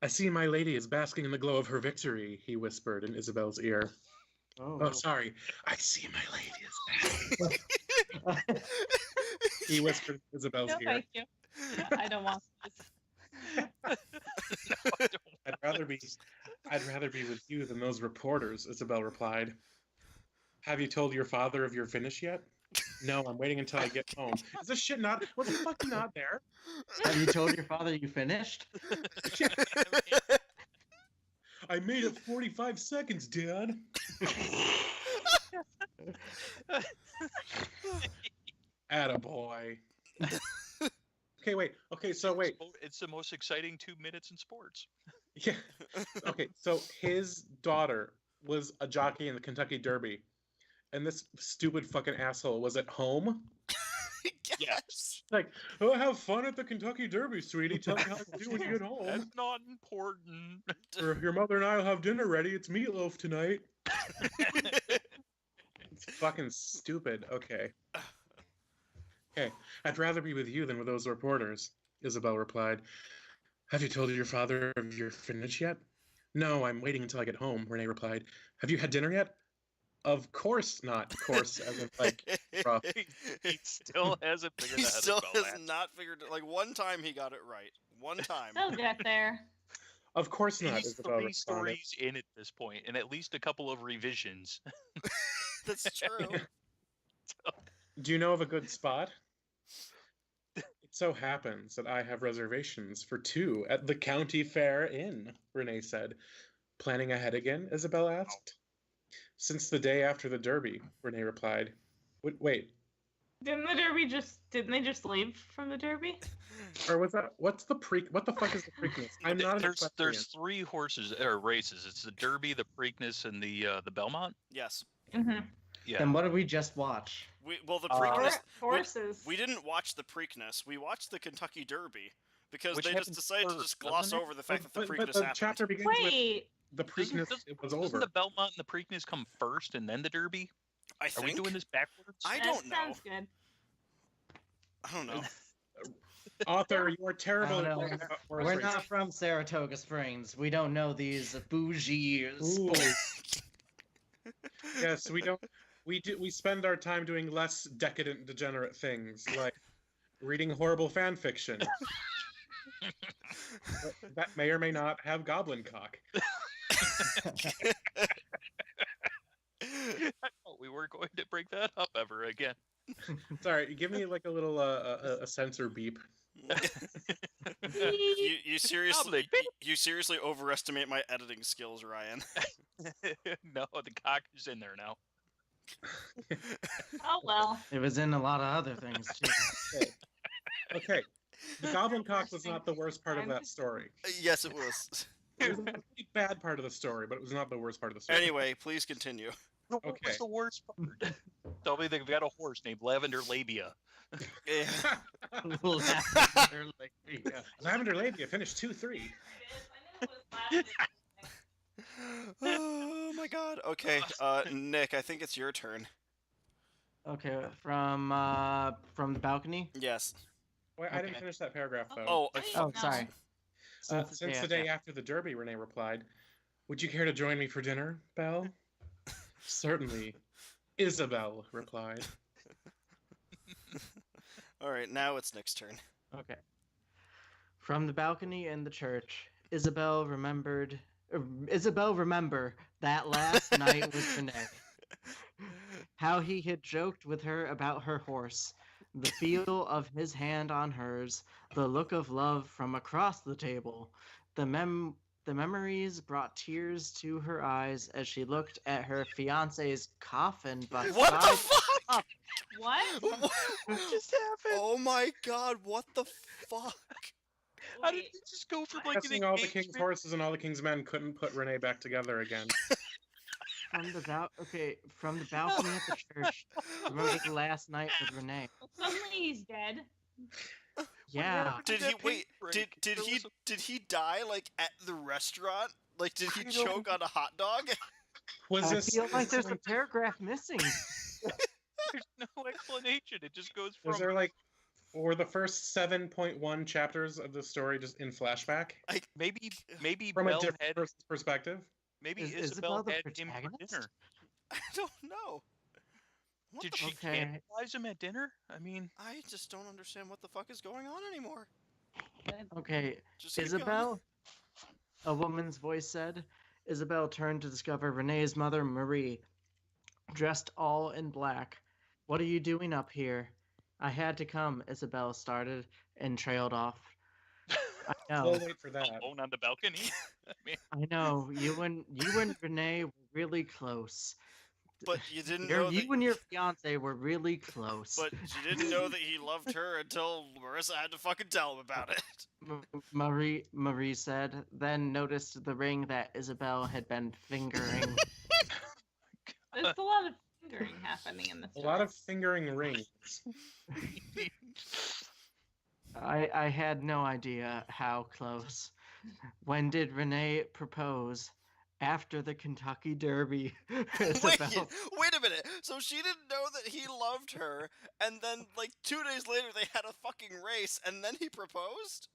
I see my lady is basking in the glow of her victory, he whispered in Isabel's ear. Oh, sorry. I see my lady is basking. He whispered in Isabel's No, ear. thank you. I don't want this. I'd rather be with you than those reporters, Isabel replied. Have you told your father of your finish yet? No, I'm waiting until I get home. Is this shit not was it fucking not there? Have you told your father you finished? I made it 45 seconds, Dad. Attaboy. Okay, wait. Okay, so wait. It's the most exciting 2 minutes in sports. Yeah. Okay, so his daughter was a jockey in the Kentucky Derby, and this stupid fucking asshole was at home. Yes. Like, oh, have fun at the Kentucky Derby, sweetie. Tell me how to do when you get home. That's not important. Or your mother and I will have dinner ready. It's meatloaf tonight. It's fucking stupid. Okay. Okay. I'd rather be with you than with those reporters, Isabel replied. Have you told your father of your finish yet? No, I'm waiting until I get home, Renee replied. Have you had dinner yet? Of course not. Course, as in, like, rough. He still hasn't figured He out how to still spell has that. not figured it. Like one time he got it right. One time. They'll get there. Of course not, He's Isabel 3 responded. stories in at this point, and at least a couple of revisions. That's true. Do you know of a good spot? It so happens that I have reservations for 2 at the County Fair Inn, Renee said. Planning ahead again? Isabel asked. Since the day after the Derby, Renee replied. Wait, Didn't they just leave from the Derby? or was that, what the fuck is the Preakness? I'm not an There's equestrian. 3 horses or races. It's the Derby, the Preakness, and the Belmont. Yes. Mm-hmm. Yeah. Then what did we just watch? Well, the Uh, Preakness. Horses. We didn't watch the Preakness. We watched the Kentucky Derby because Which they just happened decided to first, just gloss doesn't it? over the fact that the But Preakness the happened. chapter begins with Wait. the Preakness was Doesn't over. the Belmont and the Preakness come first and then the Derby? I Are we think. doing this backwards? I That don't know. sounds good. I don't know. Author, you are terrible. I at don't know. writing about horse We're racing. not from Saratoga Springs. We don't know these bougie Ooh. sports. Yes, we don't. We spend our time doing less decadent, degenerate things like reading horrible fan fiction that may or may not have goblin cock. I thought we were going to bring that up ever again. Sorry, give me like a little a censor beep. You seriously Beep. you seriously overestimate my editing skills, Ryan. No, the cock is in there now. Oh well. It was in a lot of other things too. Okay, the goblin cock was not the worst part of that story. Yes, it was. It was a pretty bad part of the story, but it was not the worst part of the story. Anyway, please continue. What Okay. was the worst part? Tell me they've got a horse named Lavender Labia. Yeah. Lavender Labia. Lavender Labia finished 2-3. Oh my god. Okay, Nick, I think it's your turn. Okay, from the balcony. Yes. Wait, I didn't Okay. finish that paragraph though. Oh, Oh, sorry. Since the day after the Derby, Renee replied, "Would you care to join me for dinner, Belle?" Certainly, Isabel replied. all right. Now it's Nick's turn. Okay. From the balcony in the church, Isabel remember that last night with Renee. How he had joked with her about her horse, The feel of his hand on hers, the look of love from across the table. The memories brought tears to her eyes as she looked at her fiance's coffin What the beside fuck? What? What just happened? Oh my god, what the fuck? How did Wait, we just go from what? like an Guessing all the king's engagement? horses and all the king's men couldn't put Renee back together again. from the from the balcony at the church. Remember the last night with Renee? Suddenly he's dead. Yeah. happened to Did that he wait? paint Did break? did There he was a- did he die like at the restaurant? Like did he I don't- choke on a hot dog? Was I this feel like there's a paragraph missing. There's no explanation. It just goes was from there like were the first 7.1 chapters of the story just in flashback maybe from a Belle different had person's perspective? maybe Is Isabel Isabel the had him for protagonist? dinner. I don't know. What Did the she f- Okay. cannibalize him at dinner? I mean, I just don't understand what the fuck is going on anymore. Okay, Just keep Isabel? A woman's voice said. Isabel turned to discover Renee's mother, Marie, dressed all in black. What are you doing up here? I had to come, Isabel started and trailed off. I know, We'll wait for that. alone on the balcony. I mean, I know. You and Renee were really close. But you didn't know that. You and your fiance were really close. But you didn't know that he loved her until Marissa had to fucking tell him about it. Marie said, then noticed the ring that Isabel had been fingering. There's a lot of fingering happening in this. A lot of fingering rings. I had no idea how close. When did Renee propose? After the Kentucky Derby. Wait, Isabel. wait a minute. So she didn't know that he loved her, and then like 2 days later they had a fucking race, and then he proposed.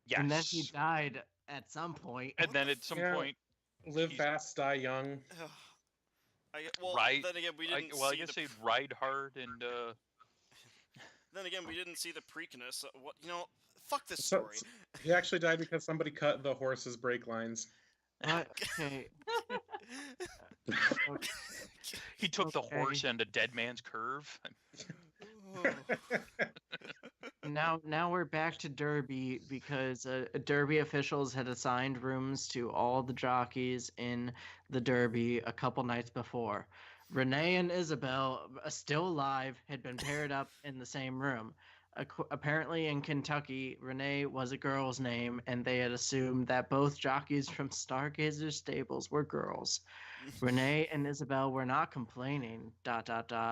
yes. And then he died at some point. And then at some Yeah. point, Live He's- fast, die young. Well, Right. then again, we didn't I see guess the. they'd ride hard and Then again, we didn't see the Preakness. What Fuck this So- story. He actually died because somebody cut the horse's brake lines. But, okay. he took the Okay. horse and a dead man's curve. Now we're back to Derby because Derby officials had assigned rooms to all the jockeys in the Derby a couple nights before. Renee and Isabel, still alive, had been paired up in the same room. Apparently in Kentucky, Renee was a girl's name, and they had assumed that both jockeys from Stargazer Stables were girls. Renee and Isabel were not complaining, ... except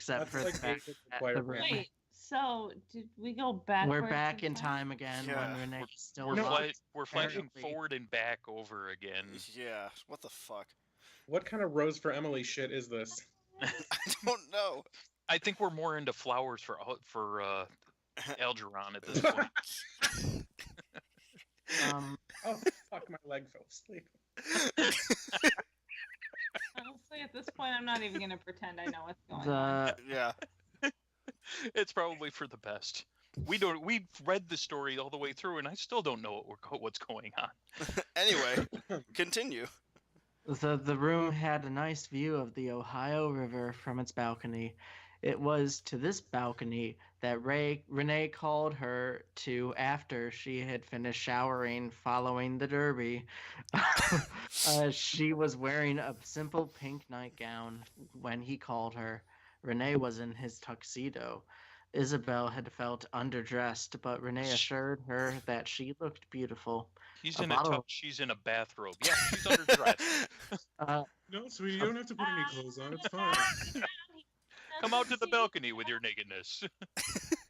That's for the like fact basic that choir the band. Wait, so did we go back? we're back in time again Yeah. when Renee's still We're, No. alive. we're flashing apparently. forward and back over again. Yeah. What the fuck? What kind of Rose for Emily shit is this? I don't know. I think we're more into flowers for Algernon at this point. Oh fuck, my leg fell asleep. Honestly, at this point, I'm not even gonna pretend I know what's going on. The Yeah. It's probably for the best. We've read the story all the way through, and I still don't know what's going on. Anyway, continue. the room had a nice view of the Ohio River from its balcony. It was to this balcony that Renee called her to after she had finished showering following the Derby. She was wearing a simple pink nightgown when he called her. Renee was in his tuxedo. Isabel had felt underdressed, but Renee assured her that she looked beautiful. He's A in a bottle. tux, she's in a bathrobe. Yeah, she's underdressed. No, sweetie, you don't have to put any clothes on. It's fine. Come out to the balcony with your nakedness.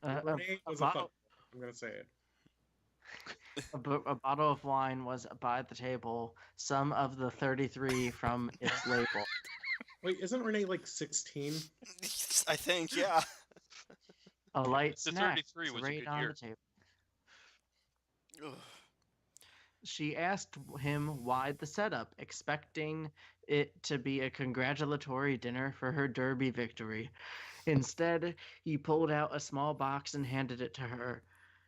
Renee A was a bottle, fuck. I'm gonna say it. a bottle of wine was by the table, some of the 33 from its label. Wait, isn't Renee like 16? I think, yeah. A light The snack 33 was a right good on year. the table. Ugh. She asked him why the setup, expecting it to be a congratulatory dinner for her Derby victory. Instead, he pulled out a small box and handed it to her.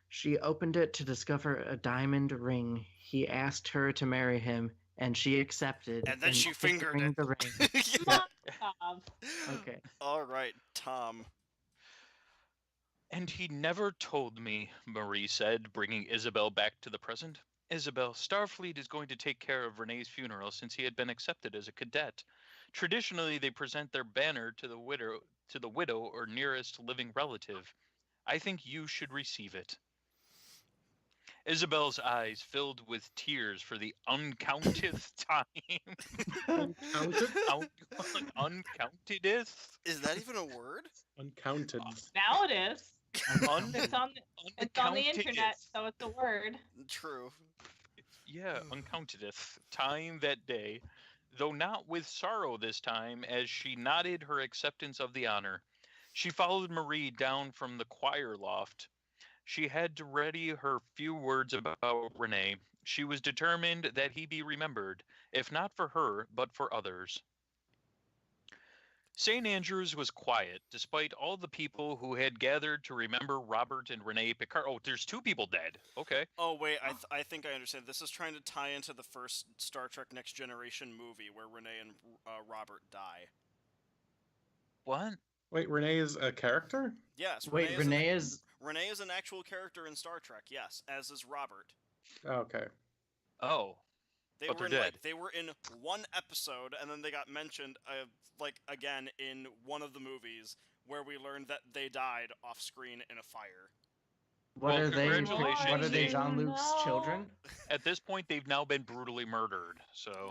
She opened it to discover a diamond ring. He asked her to marry him, and she accepted. And then she fingered fingering it. the ring. Yeah. Bob. Okay. All right, Tom. And he never told me, Marie said, bringing Isabel back to the present. Isabel, Starfleet is going to take care of Renee's funeral since he had been accepted as a cadet. Traditionally, they present their banner to the widow or nearest living relative. I think you should receive it. Isabel's eyes filled with tears for the uncounteth time. Uncounted? Uncountedeth? Is that even a word? Uncounted. Now it is. Un- It's on the internet, so it's a word. True. Yeah, uncountedeth time that day, though not with sorrow this time, as she nodded her acceptance of the honor. She followed Marie down from the choir loft. She had to ready her few words about Renee. She was determined that he be remembered, if not for her, but for others. St. Andrews was quiet, despite all the people who had gathered to remember Robert and Renee Picard. Oh, there's two people dead. Okay. Oh wait, I think I understand. This is trying to tie into the first Star Trek Next Generation movie where Renee and Robert die. What? Wait, Renee is a character? Yes. Wait, Renee is. Renee is an actual character in Star Trek. Yes, as is Robert. Okay. Oh. They But were they're in, dead. they were in one episode, and then they got mentioned, again in one of the movies where we learned that they died off screen in a fire. What Well, are they? congratulations, What are they? they- Jean-Luc's children? At this point, they've now been brutally murdered. So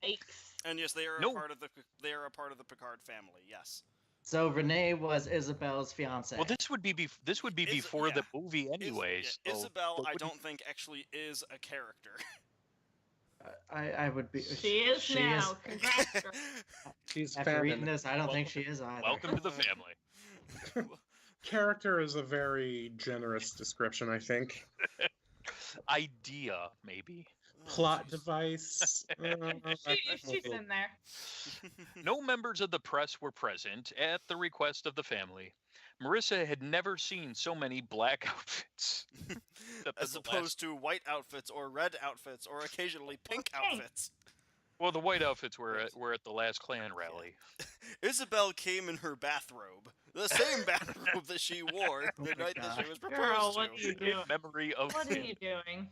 Yikes. And yes, they are No. a part of the Picard family. Yes. So Renee was Isabel's fiance. well, this would be before the movie, anyways. Yeah, so Isabel, that I wouldn't- don't think actually is a character. I would be. She is now. Congrats, girl. She's After reading feminine. this, I don't think she is either. Welcome to the family. Character is a very generous description, I think. Idea, maybe. Plot device. She's in there. No members of the press were present at the request of the family. Marissa had never seen so many black outfits. Except As in the opposed to white outfits or red outfits or occasionally pink Okay. outfits. well, the white outfits were at the last Klan rally. Isabel came in her bathrobe. The same bathrobe that she wore the Oh my night that she God. was proposed Girl, to. what are you In doing? memory of What are him. you doing?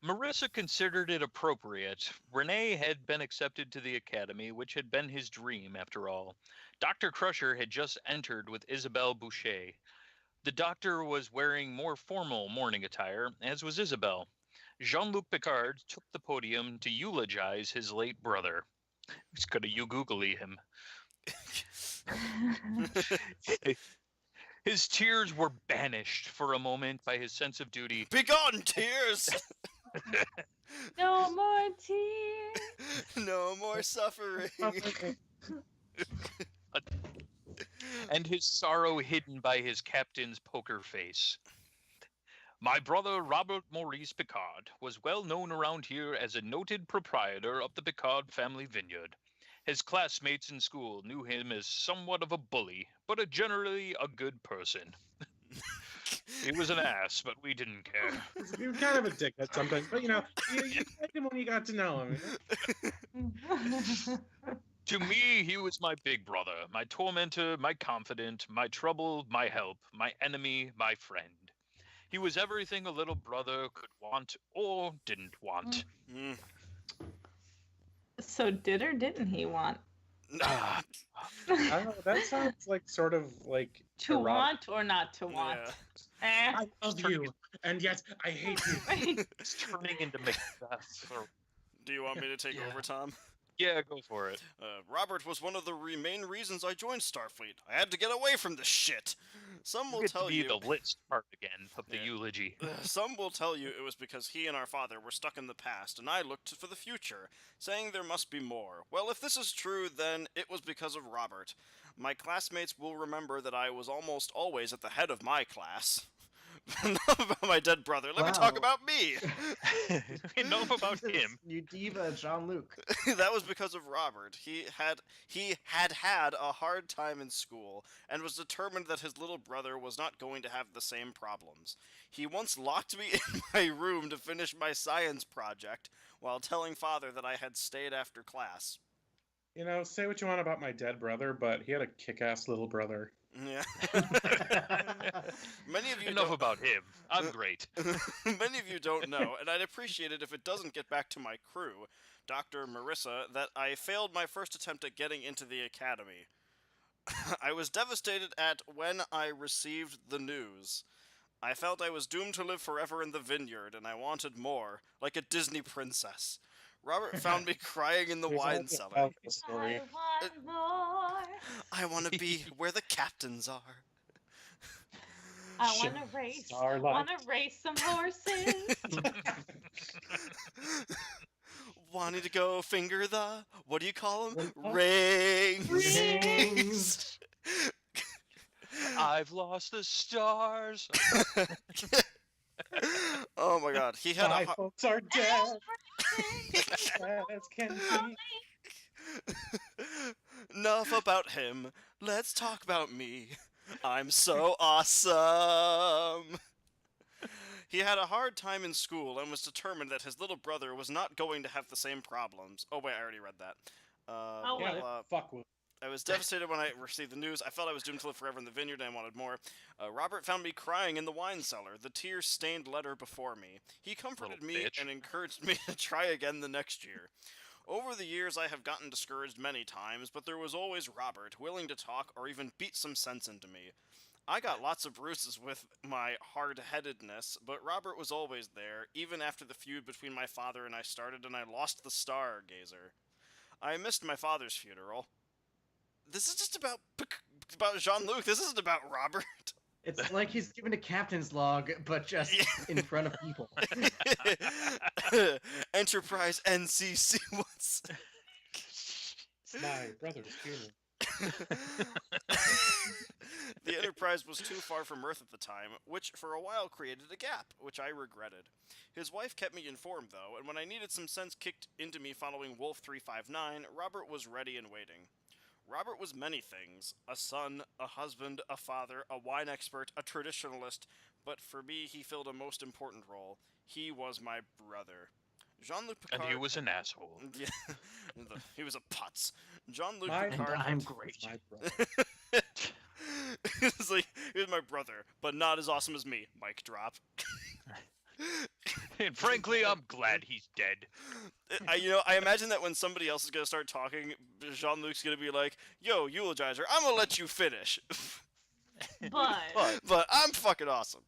Marissa considered it appropriate. Renee had been accepted to the academy, which had been his dream, after all. Dr. Crusher had just entered with Isabelle Boucher. The doctor was wearing more formal morning attire, as was Isabel. Jean-Luc Picard took the podium to eulogize his late brother. He's gonna you-googly him. His tears were banished for a moment by his sense of duty. Begone, tears! No more tears. No more suffering. And his sorrow hidden by his captain's poker face. My brother Robert Maurice Picard was well known around here as a noted proprietor of the Picard family vineyard. His classmates in school knew him as somewhat of a bully, but generally a good person. He was an ass, but we didn't care. You're kind of a dickhead sometimes, but you liked him when you got to know him. To me, he was my big brother, my tormentor, my confidant, my trouble, my help, my enemy, my friend. He was everything a little brother could want or didn't want. Mm. So did or didn't he want? Ah, I don't know, that sounds like sort of like To erotic. want or not to want? Yeah. Eh. I love you, and yet I hate you. it's turning into Macbeth. Or... Do you want me to take Yeah. over, Tom? Yeah, go for it. Robert was one of the main reasons I joined Starfleet. I had to get away from this shit. Some will You get to tell be you. the list part again of the Yeah. eulogy. Some will tell you it was because he and our father were stuck in the past, and I looked for the future, saying there must be more. Well, if this is true, then it was because of Robert. My classmates will remember that I was almost always at the head of my class. Enough about my dead brother. Let me talk Wow. about me. Enough about Jesus, him. You diva, Jean-Luc. That was because of Robert. He had a hard time in school and was determined that his little brother was not going to have the same problems. He once locked me in my room to finish my science project while telling father that I had stayed after class. Say what you want about my dead brother, but he had a kick-ass little brother. Yeah. Many of you Enough don't... about him. I'm great. Many of you don't know, and I'd appreciate it if it doesn't get back to my crew, Dr. Marissa, that I failed my first attempt at getting into the academy. I was devastated at when I received the news. I felt I was doomed to live forever in the vineyard, and I wanted more, like a Disney princess. Robert found me crying in the There's wine also a cellar. Falcon story. I want more. I want to be where the captains are. I Ship want to race. Starlight. Want to race some horses. Wanting to go finger the... What do you call them? What? Rings. Rings. I've lost the stars. Oh my god. He had My a... folks are dead. As can be. Enough about him. Let's talk about me. I'm so awesome. He had a hard time in school and was determined that his little brother was not going to have the same problems. Oh wait, I already read that. Oh, Yeah, wait. fuck with. I was devastated when I received the news. I felt I was doomed to live forever in the vineyard and I wanted more. Robert found me crying in the wine cellar, the tear-stained letter before me. He comforted Little me bitch. and encouraged me to try again the next year. Over the years, I have gotten discouraged many times, but there was always Robert, willing to talk or even beat some sense into me. I got lots of bruises with my hard-headedness, but Robert was always there, even after the feud between my father and I started and I lost the stargazer. I missed my father's funeral. This is just about Jean-Luc. This isn't about Robert. It's like he's given a captain's log, but just in front of people. Enterprise NCC was... It's my brother's funeral. The Enterprise was too far from Earth at the time, which for a while created a gap, which I regretted. His wife kept me informed, though, and when I needed some sense kicked into me following Wolf 359, Robert was ready and waiting. Robert was many things: a son, a husband, a father, a wine expert, a traditionalist, but for me he filled a most important role. He was my brother. Jean-Luc Picard... And he was an asshole. Yeah, he was a putz. Jean-Luc My And Picard... I'm brother great. is my brother. It's like, he was my brother, but not as awesome as me. Mic drop. And frankly, I'm glad he's dead. I imagine that when somebody else is gonna start talking, Jean-Luc's gonna be like, "Yo, eulogizer, I'm gonna let you finish." But But I'm fucking awesome.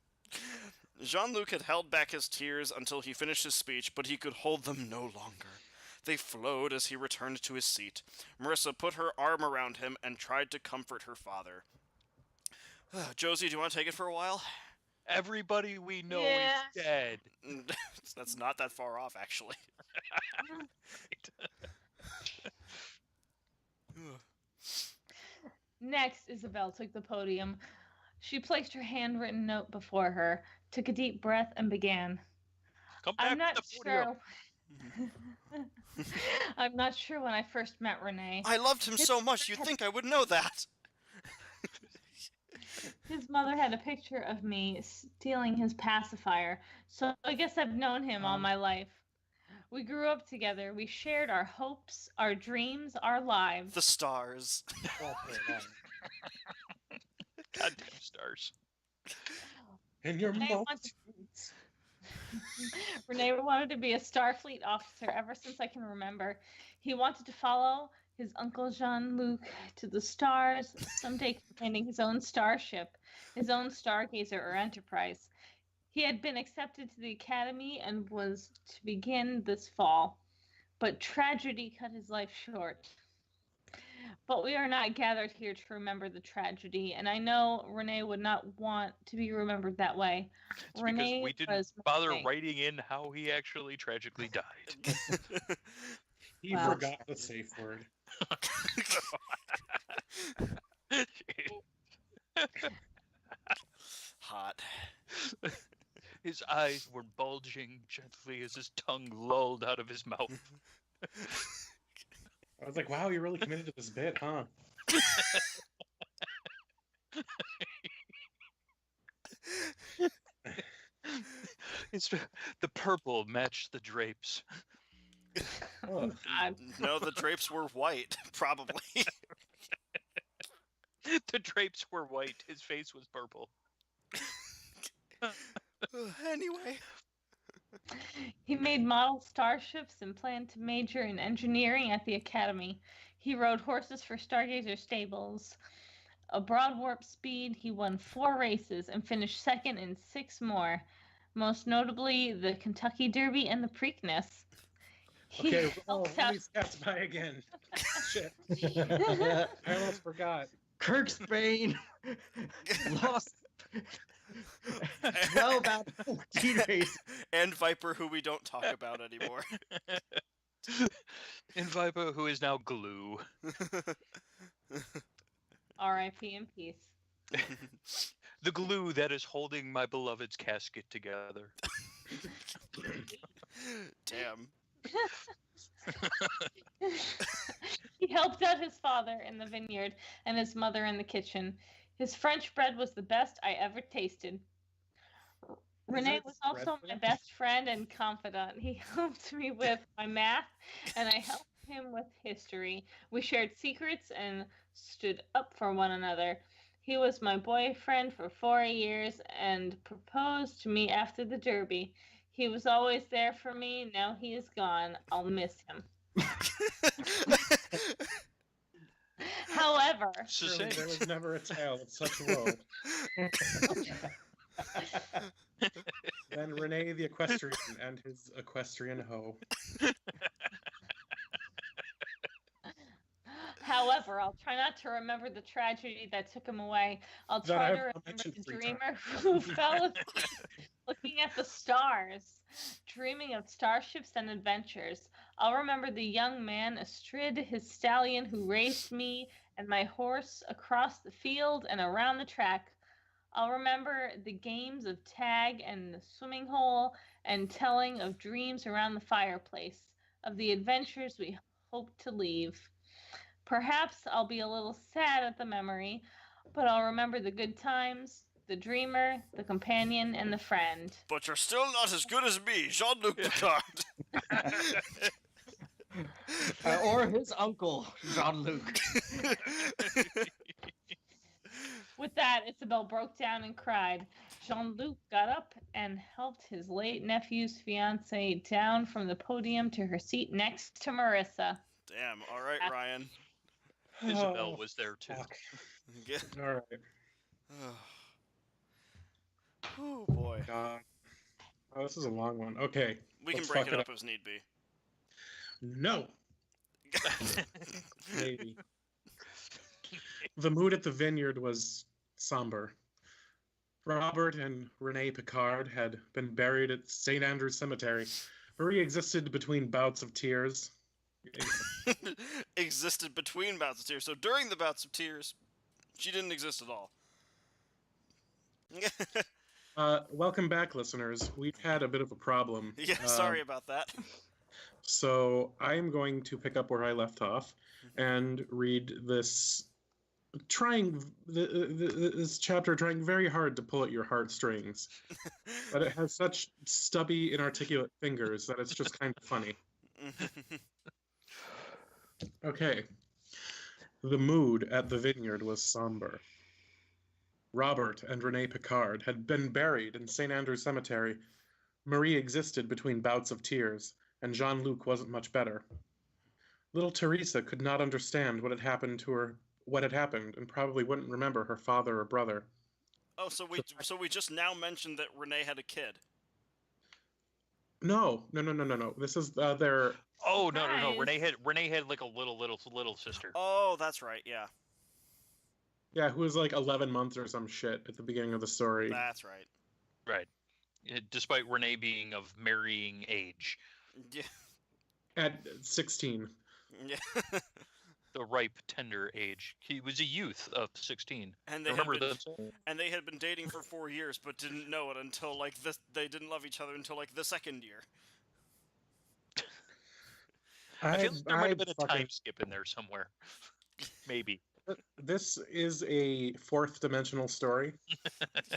Jean-Luc had held back his tears until he finished his speech, but he could hold them no longer. They flowed as he returned to his seat. Marissa put her arm around him and tried to comfort her father. Josie, do you want to take it for a while? Everybody we know Yeah. is dead. That's not that far off, actually. next, Isabel took the podium. She placed her handwritten note before her, took a deep breath, and began. Come back I'm not to the podium. sure. I'm not sure when I first met Renee. I loved him so much, you'd think I would know that. His mother had a picture of me stealing his pacifier, so I guess I've known him all my life. We grew up together. We shared our hopes, our dreams, our lives. The stars. Goddamn stars. And your Renee mom. wanted- Renee wanted to be a Starfleet officer ever since I can remember. He wanted to follow his uncle Jean-Luc to the stars, someday commanding his own starship, his own stargazer or enterprise. He had been accepted to the academy and was to begin this fall, but tragedy cut his life short. But we are not gathered here to remember the tragedy, and I know Renee would not want to be remembered that way. It's Renee because we didn't was bother Renee. writing in how he actually tragically died. He Wow. forgot the safe word. Hot. His eyes were bulging gently as his tongue lulled out of his mouth. I was like, wow, you're really committed to this bit, huh? The purple matched the drapes. Oh, I- No, the drapes were white, probably. The drapes were white. His face was purple. Anyway. He made model starships and planned to major in engineering at the academy. He rode horses for Stargazer Stables. Abroad warp speed, he won 4 races and finished second in 6 more, most notably the Kentucky Derby and the Preakness. He Okay, roll. helped out- These cats by again. Shit. I almost forgot. Kirk Spain lost 12 out of 14 races. And Viper, who we don't talk about anymore. And Viper, who is now glue. R.I.P. in peace. The glue that is holding my beloved's casket together. Damn. He helped out his father in the vineyard and his mother in the kitchen. His French bread was the best I ever tasted. Renee it was also my bread? best friend and confidant. He helped me with my math, and I helped him with history. We shared secrets and stood up for one another. He was my boyfriend for 4 years and proposed to me after the Derby. He was always there for me. Now he is gone. I'll miss him. However, Surely Succinct. there was never a tale of such woe. Then Renee the equestrian and his equestrian hoe. However, I'll try not to remember the tragedy that took him away. I'll That try I've to remember mentioned the 3 dreamer who fell asleep looking at the stars, dreaming of starships and adventures. I'll remember the young man Astrid, his stallion who raced me and my horse across the field and around the track. I'll remember the games of tag and the swimming hole and telling of dreams around the fireplace, of the adventures we hoped to leave. Perhaps I'll be a little sad at the memory, but I'll remember the good times, the dreamer, the companion, and the friend. But you're still not as good as me, Jean-Luc Picard. Or his uncle, Jean-Luc. With that, Isabel broke down and cried. Jean-Luc got up and helped his late nephew's fiancée down from the podium to her seat next to Marissa. Damn. All right, Ryan. Isabel was there too. Fuck. Get... All right. Oh boy. God. Oh, this is a long one. Okay. We can let's break fuck it up as need be. No. Maybe. The mood at the vineyard was somber. Robert and Renee Picard had been buried at St. Andrew's Cemetery. Marie existed between bouts of tears. Existed between bouts of tears. So during the bouts of tears, she didn't exist at all. Welcome back, listeners. We've had a bit of a problem. Yeah, sorry about that. So I am going to pick up where I left off and read this, this chapter, trying very hard to pull at your heartstrings. But it has such stubby, inarticulate fingers that it's just kind of funny. Okay. The mood at the vineyard was somber. Robert and Renee Picard had been buried in St. Andrew's Cemetery. Marie existed between bouts of tears, and Jean-Luc wasn't much better. Little Teresa could not understand what had happened to her, and probably wouldn't remember her father or brother. Oh, so we just now mentioned that Renee had a kid. No. This is their. Oh no. Surprise. Renee had like a little sister. Oh, that's right. Yeah, Yeah, who was like 11 months or some shit at the beginning of the story. that's right. Right. Despite Renee being of marrying age, Yeah, At 16. yeah. the ripe, tender age. He was a youth of 16. And they Remember had been, that? and they had been dating for 4 years, but didn't know it until like this. They didn't love each other until like the second year. I feel like there might have been a time skip in there somewhere. Maybe. This is a fourth dimensional story.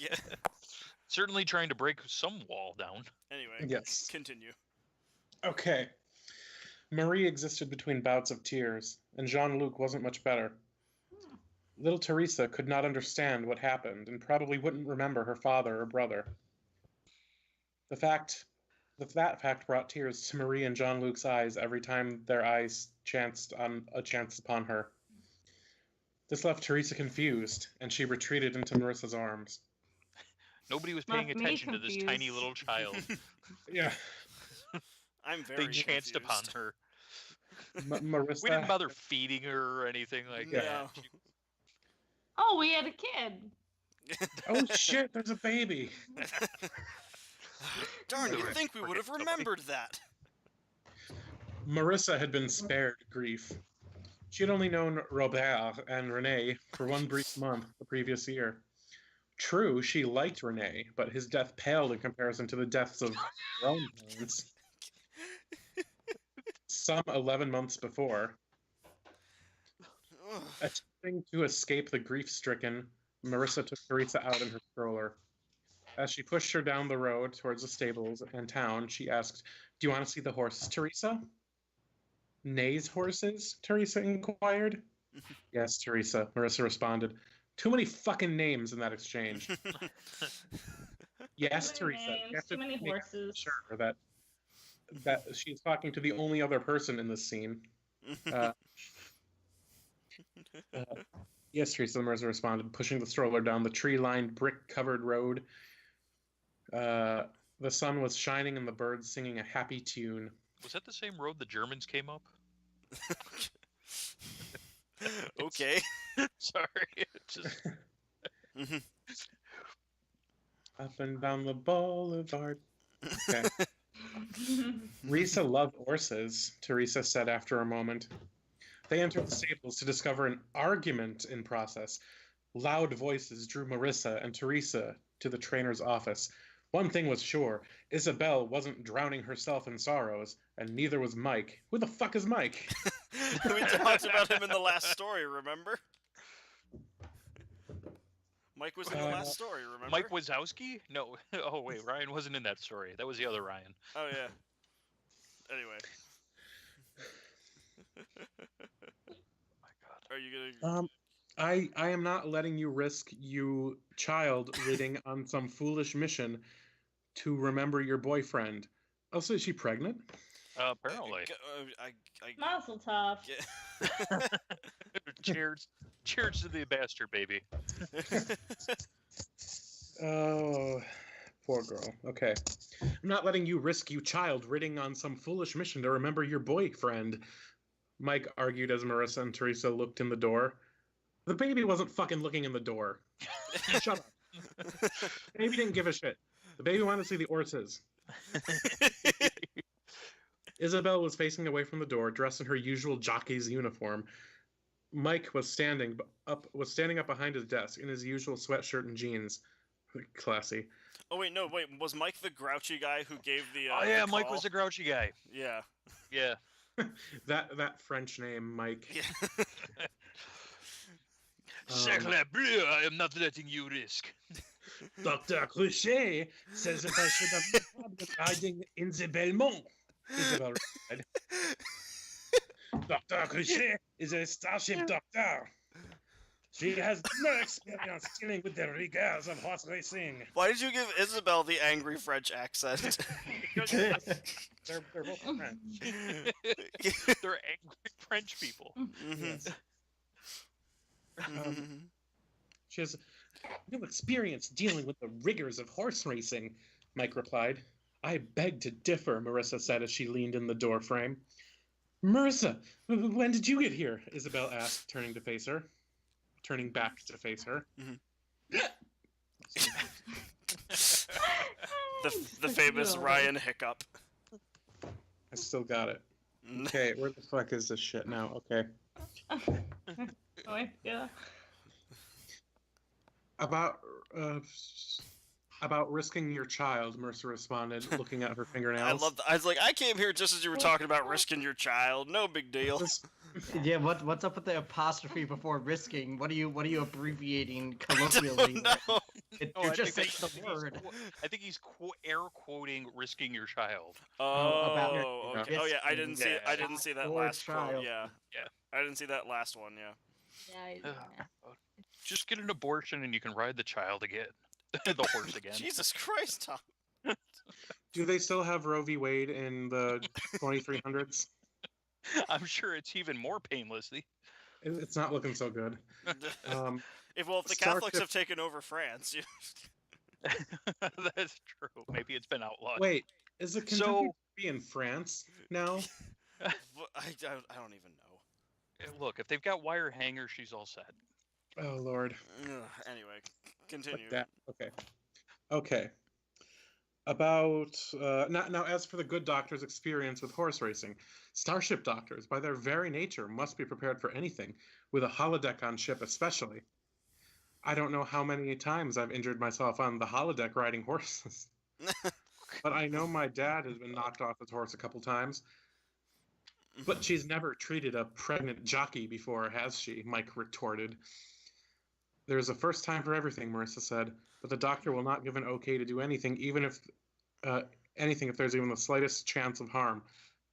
Yeah. Certainly trying to break some wall down. Anyway. Yes. Continue. Okay. Marie existed between bouts of tears, and Jean-Luc wasn't much better. Little Teresa could not understand what happened and probably wouldn't remember her father or brother. That fact brought tears to Marie and Jean-Luc's eyes every time their eyes chanced upon her. This left Teresa confused, and she retreated into Marissa's arms. Nobody was paying Left me attention to this tiny confused. little child. Yeah, I'm very They chanced upon confused. her. Marissa. We didn't bother feeding her or anything like No. that. Oh, we had a kid. Oh shit! There's a baby. Darn, They you'd were think we would have forgetting remembered that. Marissa had been spared grief. She had only known Robert and Renee for one brief month the previous year. True, she liked Renee, but his death paled in comparison to the deaths of her own parents. Some 11 months before. Ugh. Attempting to escape the grief-stricken, Marissa took Teresa out in her stroller. As she pushed her down the road towards the stables and town, she asked, "Do you want to see the horses, Teresa?" "Nay's horses?" Teresa inquired. "Yes, Teresa," Marissa responded. Too many fucking names in that exchange. Yes, Too many Teresa. You names, have to too many make horses. sure that she's talking to the only other person in this scene. Yes, Teresa, Marissa responded, pushing the stroller down the tree-lined, brick-covered road. The sun was shining and the birds singing a happy tune. Was that the same road the Germans came up? Okay. Sorry. It's just... Mhm. Up and down the boulevard. Okay. Risa loved horses, Teresa said after a moment. They entered the stables to discover an argument in process. Loud voices drew Marissa and Teresa to the trainer's office. One thing was sure, Isabel wasn't drowning herself in sorrows, and neither was Mike. Who the fuck is Mike? We talked about him in the last story, remember? Mike was in the last story, remember? Mike Wazowski? No. Oh, wait. Ryan wasn't in that story. That was the other Ryan. Oh, yeah. Anyway. My God. Are you gonna... I am not letting you risk you child ridding on some foolish mission to remember your boyfriend. Also, is she pregnant? Apparently. Mazel tov. Cheers. Cheers to the bastard baby. Oh, poor girl. Okay. I'm not letting you risk you child ridding on some foolish mission to remember your boyfriend, Mike argued as Marissa and Teresa looked in the door. The baby wasn't fucking looking in the door. Shut up. The baby didn't give a shit. The baby wanted to see the horses. Isabel was facing away from the door, dressed in her usual jockey's uniform. Mike was standing up behind his desk in his usual sweatshirt and jeans. Classy. Oh, wait, no, wait. Was Mike the grouchy guy who gave the, Oh, yeah, the Mike call? was a grouchy guy. Yeah. Yeah. That French name, Mike. Yeah. Sacre bleu, I am not letting you risk. Dr. Cruchet says that I should have no problem riding in the Belmont. Isabel replied. Dr. Cruchet is a starship doctor. She has no experience dealing with the rigors of horse racing. Why did you give Isabel the angry French accent? They're both French. They're angry French people. Yes. She has no experience dealing with the rigors of horse racing, Mike replied. I beg to differ, Marissa said as she leaned in the door frame. Marissa, when did you get here? Isabel asked, turning back to face her. The famous Ryan hiccup. I still got it. Okay, where the fuck is this shit now? Okay. Oh, yeah. About risking your child, Marissa responded, looking at her fingernails. I was like, I came here just as you were talking about risking your child. No big deal. Yeah, what's up with the apostrophe before risking? What are you abbreviating colloquially? No. You're just saying the word. I think he's air quoting risking your child. about Oh, your okay. Oh yeah, I didn't see. Yeah. I didn't see that Or last quote. child. Yeah. Yeah. I didn't see that last one. Yeah. Yeah. Just get an abortion and you can ride the child again. The horse again. Jesus Christ, Tom. Do they still have Roe v. Wade in the 2300s? I'm sure it's even more painless. It's not looking so good. If the Starship- Catholics have taken over France, That's true. Maybe it's been outlawed. Wait, is it Kentucky Derby in France now? I don't even know. Look, if they've got wire hangers, she's all set. Oh Lord. Anyway, continue. Like that. Okay. Okay. About now, as for the good doctor's experience with horse racing, starship doctors, by their very nature, must be prepared for anything, with a holodeck on ship especially. I don't know how many times I've injured myself on the holodeck riding horses, but I know my dad has been knocked off his horse a couple times. But she's never treated a pregnant jockey before, has she? Mike retorted. There's a first time for everything, Marissa said, but the doctor will not give an okay to do anything, even if there's even the slightest chance of harm.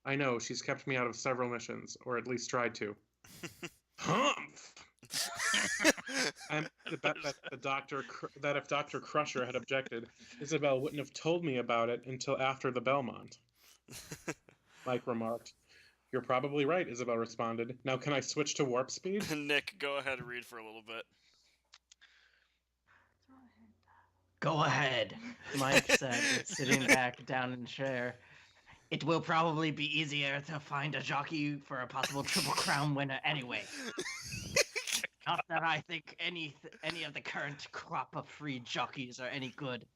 I know, she's kept me out of several missions, or at least tried to. Humph! I'm to bet that if Dr. Crusher had objected, Isabel wouldn't have told me about it until after the Belmont. Mike remarked. You're probably right, Isabel responded. Now can I switch to warp speed? Nick, go ahead and read for a little bit. Go ahead, Mike said, sitting back down in the chair. It will probably be easier to find a jockey for a possible Triple Crown winner anyway. Not that I think any of the current crop of free jockeys are any good.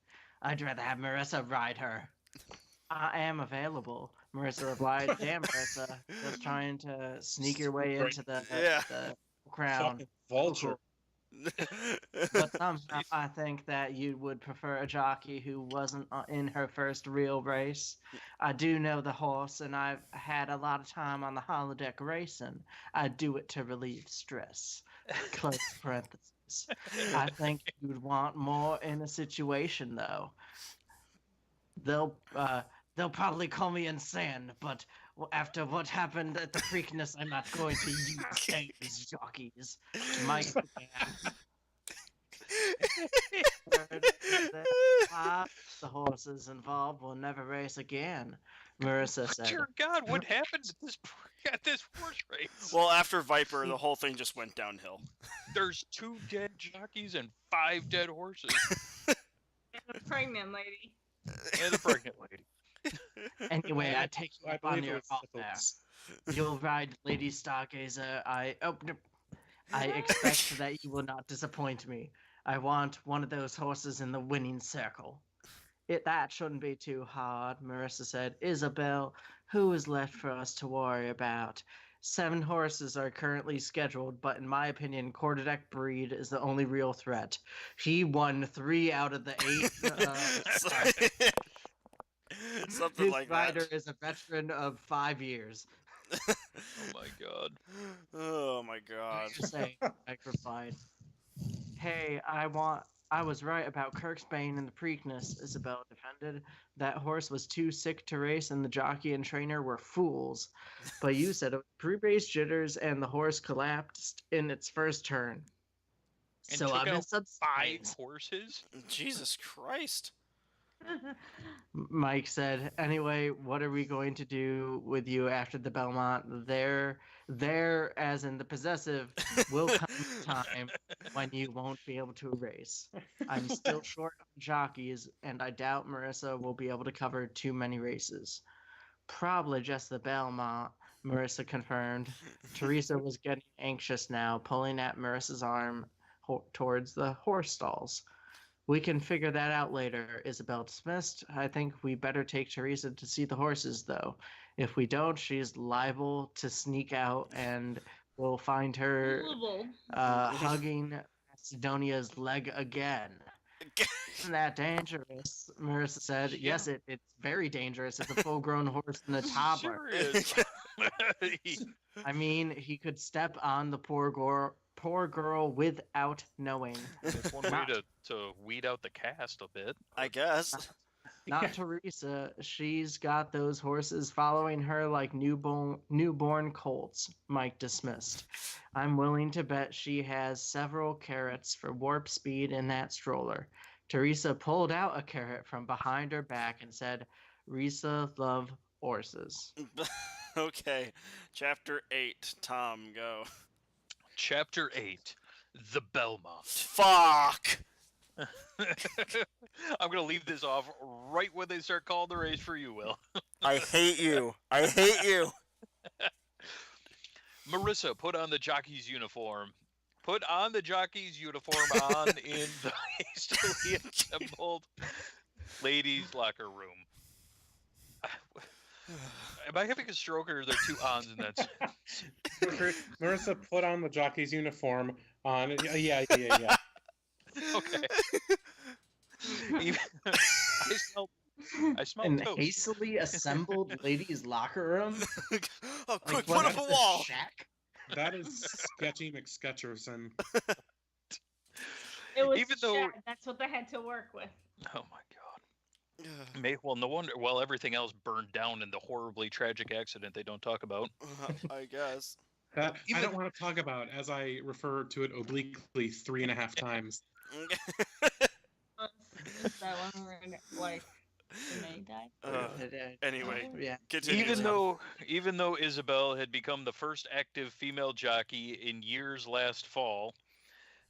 I'd rather have Marissa ride her. I am available, Marissa replied. Damn, Marissa, just trying to sneak your way into the crown. Fucking vulture. But somehow I think that you would prefer a jockey who wasn't in her first real race. I do know the horse, and I've had a lot of time on the holodeck racing. I do it to relieve stress. Close parentheses. I think you'd want more in a situation, though. They'll probably call me insane, but after what happened at the Preakness, I'm not going to use these jockeys. Mike the horses involved will never race again, Marissa said. Dear God, what happened at this horse race? Well, after Viper, the whole thing just went downhill. There's 2 dead jockeys and 5 dead horses. A pregnant lady. And a pregnant lady. Anyway, I take you I up on believe it your was offer there. syphilis. You'll ride Lady Stargazer. I expect that you will not disappoint me. I want one of those horses in the winning circle. That shouldn't be too hard, Marissa said. Isabel, who is left for us to worry about? 7 horses are currently scheduled, but in my opinion, Quarterdeck Breed is the only real threat. He won 3 out of the 8. Something His like rider that. is a veteran of 5 years. Oh my God. Oh my God. Just saying, Mike replied. Hey, I was right about Kirksbane and the Preakness, Isabel defended. That horse was too sick to race and the jockey and trainer were fools. But you said it was pre-race jitters and the horse collapsed in its first turn. And So took I'm in out 5 subside. horses? Jesus Christ. Mike said, anyway, what are we going to do with you after the Belmont? There, as in the possessive, will come a time when you won't be able to race. I'm still short on jockeys, and I doubt Marissa will be able to cover too many races. Probably just the Belmont, Marissa confirmed. Teresa was getting anxious now, pulling at Marissa's arm towards the horse stalls. We can figure that out later, Isabel dismissed. I think we better take Teresa to see the horses, though. If we don't, she's liable to sneak out, and we'll find her hugging Macedonia's leg again. Isn't that dangerous? Marissa said. Yes, it's very dangerous. It's a full-grown horse and a toddler. Sure is. I mean, he could step on the poor girl without knowing. That's one way to weed out the cast a bit. I guess. Not Teresa. She's got those horses following her like newborn colts, Mike dismissed. I'm willing to bet she has several carrots for warp speed in that stroller. Teresa pulled out a carrot from behind her back and said, Risa love horses. Okay, chapter 8. Tom, go. Chapter 8, The Belmont. Fuck! I'm going to leave this off right when they start calling the race for you, Will. I hate you. I hate you. Marissa put on the jockey's uniform. Put on the jockey's uniform in the hastily assembled ladies' locker room. Am I having a stroke or are there two ons in that sentence? Marissa put on the jockey's uniform on. Yeah. Okay. I smell An toast. hastily assembled ladies' locker room? Oh, quick, what, put up a the wall. shack? That is Sketchy McSketcherson. It was Even though- Shaq, that's what they had to work with. Oh my god. Well, no wonder. Well, everything else burned down in the horribly tragic accident they don't talk about. I guess. That I Even- don't want to talk about, as I refer to it obliquely 3.5 times. Is that one where like Renee died? Anyway, Yeah. continue. Even though Isabel had become the first active female jockey in years last fall,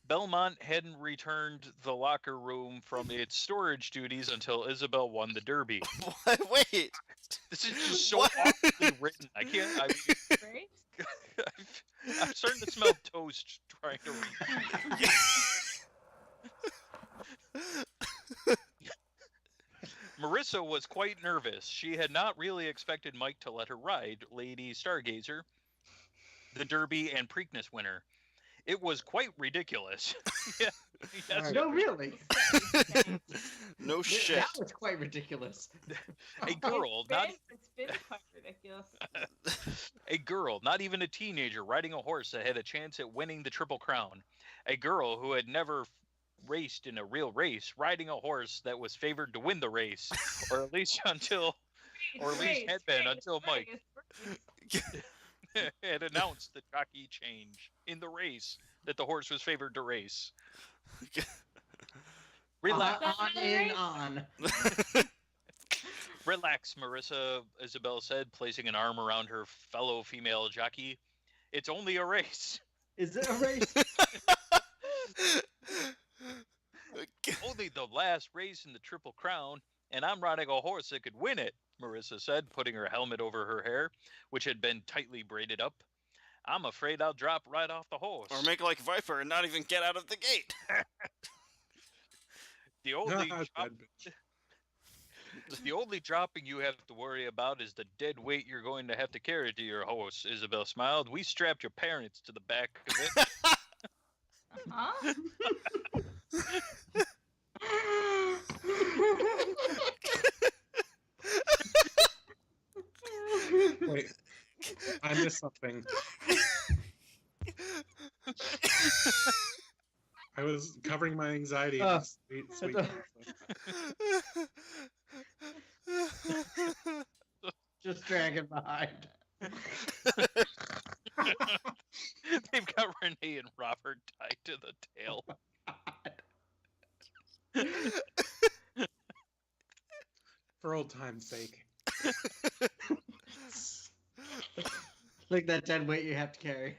Belmont hadn't returned the locker room from its storage duties until Isabel won the Derby. Wait. This is just so What? awfully written. I can't. Right? I'm starting to smell toast trying to read. Marissa was quite nervous. She had not really expected Mike to let her ride Lady Stargazer, the Derby and Preakness winner. It was quite ridiculous. Yeah, yes, No, really. No shit. That was quite ridiculous. a girl, It's been quite ridiculous. a girl, not even a teenager, riding a horse that had a chance at winning the Triple Crown. A girl who had never raced in a real race, riding a horse that was favored to win the race, or at least had been until Mike had announced the jockey change in the race that the horse was favored to race. Relax, On. relax, Marissa, Isabel said, placing an arm around her fellow female jockey. It's only a race. Is it a race? Only the last race in the Triple Crown, and I'm riding a horse that could win it, Marissa said, putting her helmet over her hair, which had been tightly braided up. I'm afraid I'll drop right off the horse. Or make like Viper and not even get out of the gate. The only Bad drop, bitch. the only dropping you have to worry about is the dead weight you're going to have to carry to your horse, Isabel smiled. We strapped your parents to the back of it. Huh? Wait, I missed something. I was covering my anxiety. Oh. Sweet. Just dragging behind. They've got Renee and Robert tied to the tail. For old time's sake. Like that dead weight you have to carry.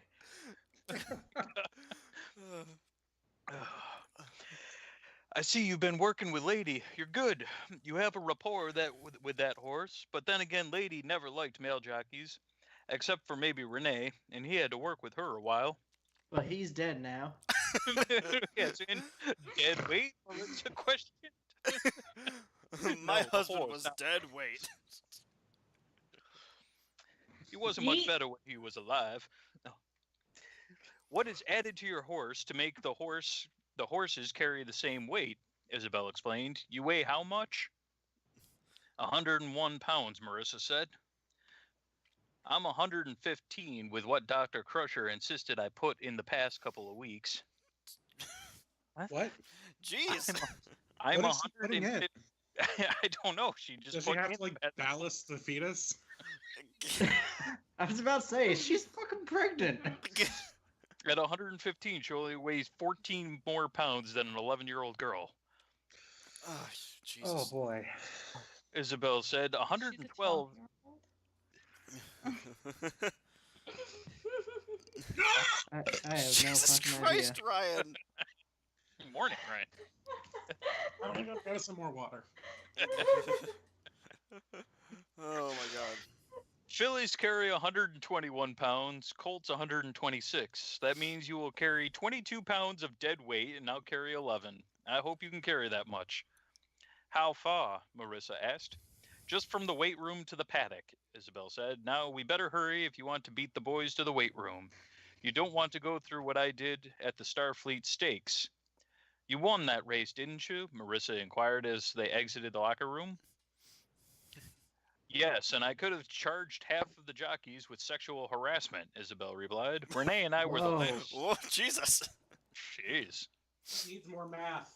I see you've been working with Lady. You're good. You have a rapport with that horse. But then again, Lady never liked male jockeys, except for maybe Renee, and he had to work with her a while. Well, he's dead now. Yes, in dead weight. Well, that's a question. My No, the husband horse, was not- dead weight. He wasn't much He- better when he was alive. No. What is added to your horse to make the horses carry the same weight? Isabel explained. You weigh how much? 101 pounds, Marissa said. I'm 115 with what Dr. Crusher insisted I put in the past couple of weeks. What? Jeez. I'm What is he putting in? I don't know. She just Does she put have me to like in ballast the fetus? I was about to say, she's fucking pregnant. At 115, she only weighs 14 more pounds than an 11-year-old girl. Oh, Oh Jesus. boy. Isabel said She's a 112. 12-year-old. I have no Jesus fucking Christ, Ryan. Morning, right? I'm gonna go some more water. Oh my God. Fillies carry 121 pounds, Colts 126. That means you will carry 22 pounds of dead weight and I'll carry 11. I hope you can carry that much. How far? Marissa asked. Just from the weight room to the paddock, Isabel said. Now we better hurry if you want to beat the boys to the weight room. You don't want to go through what I did at the Starfleet Stakes. You won that race, didn't you? Marissa inquired as they exited the locker room. Yes, and I could have charged half of the jockeys with sexual harassment, Isabel replied. Renee and I were the Whoa. last. Oh, Jesus. Needs Jeez. more math.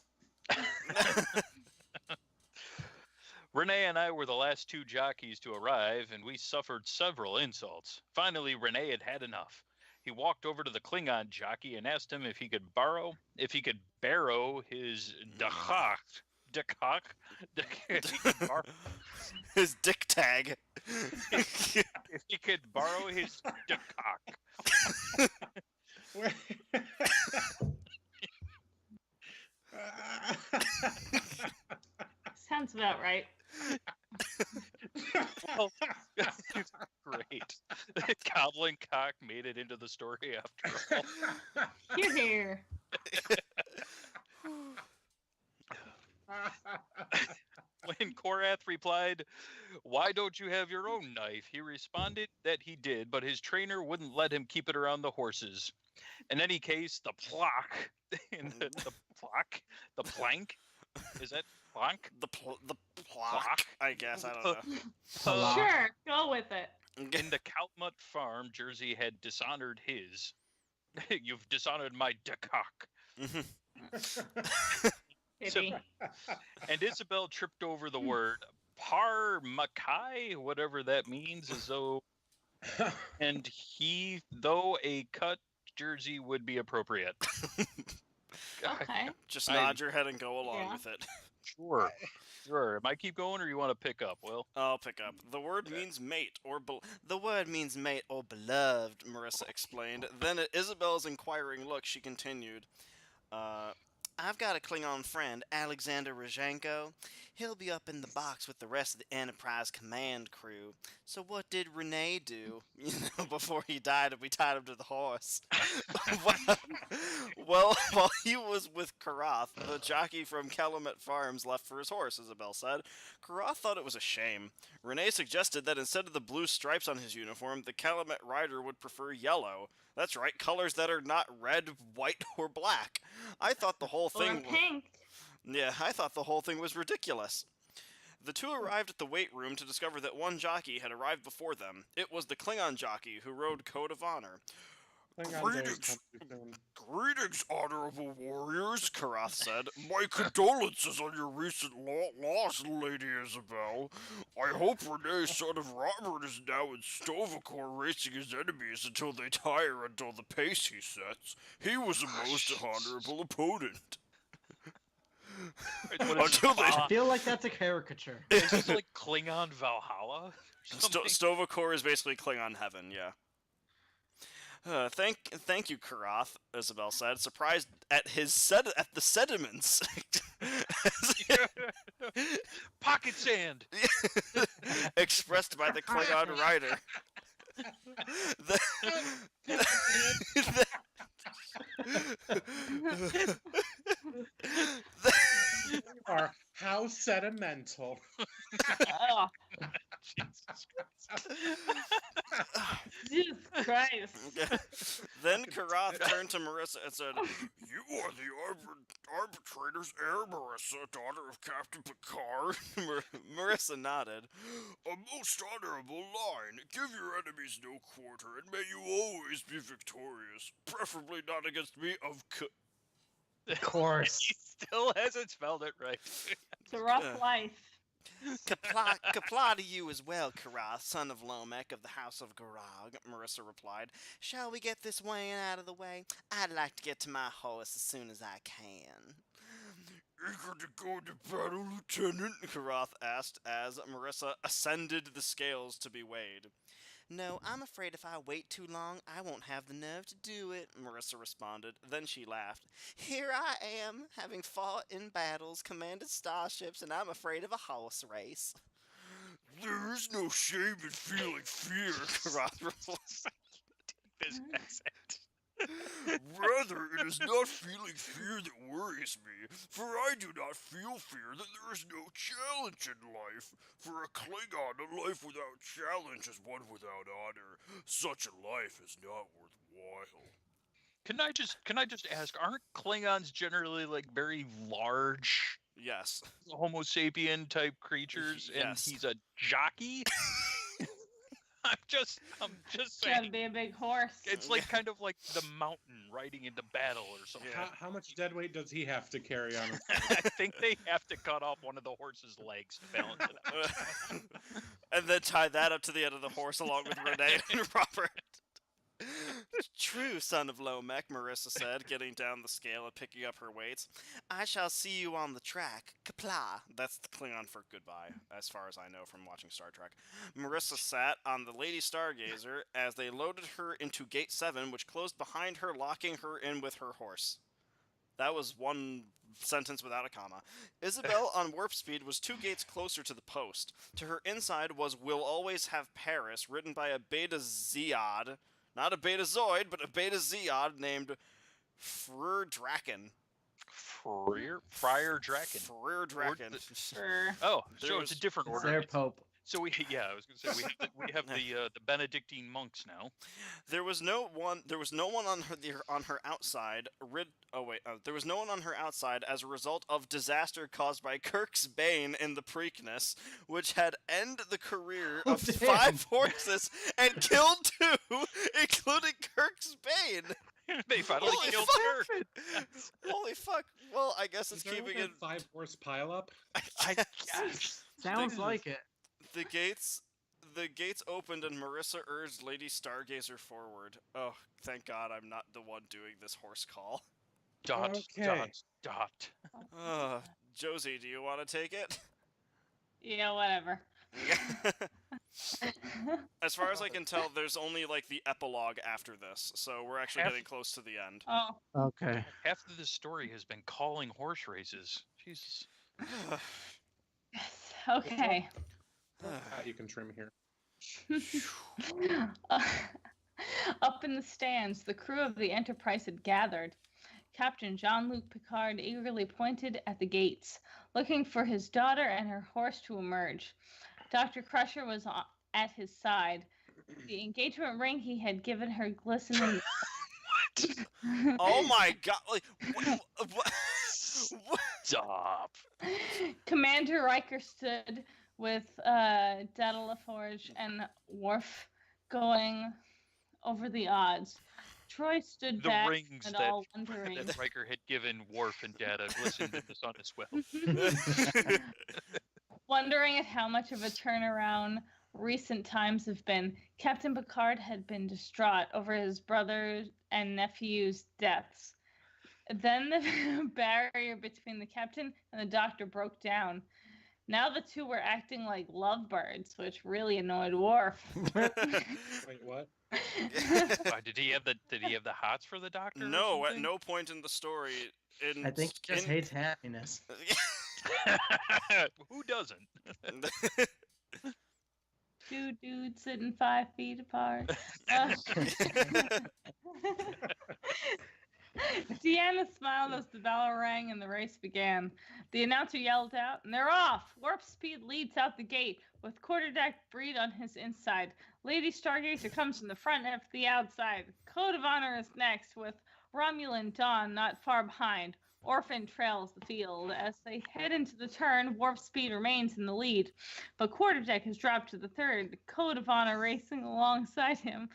Renee and I were the last two jockeys to arrive, and we suffered several insults. Finally, Renee had had enough. He walked over to the Klingon jockey and asked him if he could barrow his dachak. His dick tag. If he could borrow his dachak. Where- Sounds about right. Well, great. Goblin cock made it into the story after all. Here, here. When Korath replied, "Why don't you have your own knife?" he responded that he did, but his trainer wouldn't let him keep it around the horses. In any case, the plock, the plank, is that plank? The plock, I guess. I don't know. Plock. Sure, go with it. In the Calmut farm, Jersey had dishonored his. You've dishonored my decock. Pity. And Isabel tripped over the word parmakai, whatever that means, as though, and he, though a cut jersey would be appropriate. Okay. Just I- nod your head and go along Yeah. with it. Sure. Sure. Am I keep going or you want to pick up? Well, I'll pick up. The word means mate or the word means mate or beloved, Marissa explained. Then at Isabel's inquiring look, she continued, I've got a Klingon friend, Alexander Rozhenko. He'll be up in the box with the rest of the Enterprise command crew. So what did Renee do? Before he died, we tied him to the horse. well, while he was with Karath, the jockey from Calumet Farms left for his horse, Isabel said. Karath thought it was a shame. Renee suggested that instead of the blue stripes on his uniform, the Calumet rider would prefer yellow. That's right, colors that are not red, white, or black. I thought the whole Or thing. pink. Yeah, I thought the whole thing was ridiculous. The two arrived at the weight room to discover that one jockey had arrived before them. It was the Klingon jockey who rode Code of Honor. Greetings. Greetings, honorable warriors, Karath said. My condolences on your recent loss, Lady Isabel. I hope Renee, son of Robert, is now in Stovacor racing his enemies until they tire until the pace he sets. He was a most honorable opponent. Until they... I feel like that's a caricature. Is this like Klingon Valhalla? or something? Stovacor is basically Klingon heaven, yeah. Thank you, Karath, Isabel said, surprised at at the sediments. Pocket sand. Expressed by the Klingon rider. Are how sentimental. Oh, Jesus Jesus Christ. Then Karath turned to Marissa and said, "You are the arbitrator's heir, Marissa, daughter of Captain Picard." Marissa nodded. "A most honorable line. Give your enemies no quarter, and may you always be victorious. Preferably not against me, of Of course. He still hasn't spelled it right. It's a rough life. Kapla to you as well, Karath, son of Lomek of the House of Garag, Marissa replied. Shall we get this weighing out of the way? I'd like to get to my horse as soon as I can. Eager to go to battle, Lieutenant? Karath asked as Marissa ascended the scales to be weighed. No, I'm afraid if I wait too long, I won't have the nerve to do it, Marissa responded. Then she laughed. Here I am, having fought in battles, commanded starships, and I'm afraid of a horse race. There is no shame in feeling fear, Karath replied. This accent. Rather, it is not feeling fear that worries me, for I do not feel fear that there is no challenge in life. For a Klingon, a life without challenge is one without honor. Such a life is not worthwhile. Can I just ask, aren't Klingons generally like very large Yes. Homo sapien type creatures and Yes. he's a jockey? I'm just Gotta saying. be a big horse. It's like kind of like the mountain riding into battle or something. Yeah. How much dead weight does he have to carry on his I think they have to cut off one of the horse's legs to balance it out. And then tie that up to the end of the horse along with Renee and Robert. True, son of Lomek, Marissa said, getting down the scale and picking up her weights. I shall see you on the track. Kapla. That's the Klingon for goodbye, as far as I know from watching Star Trek. Marissa sat on the Lady Stargazer as they loaded her into Gate 7, which closed behind her, locking her in with her horse. That was one sentence without a comma. Isabel on warp speed was 2 gates closer to the post. To her inside was We'll Always Have Paris, written by a Beta Zeod. Not a Betazoid, but a Beta Zeod named Frere Draken. Friar Draken. Frere Draken. For Oh, so There's- it's a different It's order. their pope. So I was going to say we have the Benedictine monks now. There was no one on her outside. There was no one on her outside as a result of disaster caused by Kirk's Bane in the Preakness, which had ended the career of damn. 5 horses and killed 2, including Kirk's Bane. They finally Holy killed fuck! Kirk. Holy fuck! Well, I guess it's Is there keeping like it. a 5-horse pileup? I guess. Sounds like it. The gates opened and Marissa urged Lady Stargazer forward. Oh, thank God I'm not the one doing this horse call. Dot. Josie, do you want to take it? yeah, whatever. As far as I can tell, there's only like the epilogue after this, so we're actually Half- getting close to the end. Oh, Okay. Half of this story has been calling horse races. Jesus. yes. Okay. You can trim here. Up in the stands, the crew of the Enterprise had gathered. Captain Jean-Luc Picard eagerly pointed at the gates, looking for his daughter and her horse to emerge. Dr. Crusher was at his side. The engagement ring he had given her glistening. Oh my God! Like, what? Stop. Commander Riker stood with Data LaForge and Worf going over the odds. Troy stood The back rings and that- all wondering. That Riker had given Worf and Data glistened in the sun as well. Wondering at how much of a turnaround recent times have been, Captain Picard had been distraught over his brother and nephew's deaths. Then the barrier between the captain and the doctor broke down. Now the two were acting like lovebirds, which really annoyed Worf. Wait, what? Why, did he have the hots for the doctor? or No, at something? no point in the story. I think he just hates happiness. Who doesn't? Two dudes sitting 5 feet apart. Deanna smiled as the bell rang and the race began. The announcer yelled out, and they're off! Warp speed leads out the gate, with quarterdeck Breed on his inside. Lady Stargazer comes from the front and the outside. Code of Honor is next, with Romulan Dawn not far behind. Orphan trails the field. As they head into the turn, Warp Speed remains in the lead, but Quarterdeck has dropped to the third. Code of Honor racing alongside him.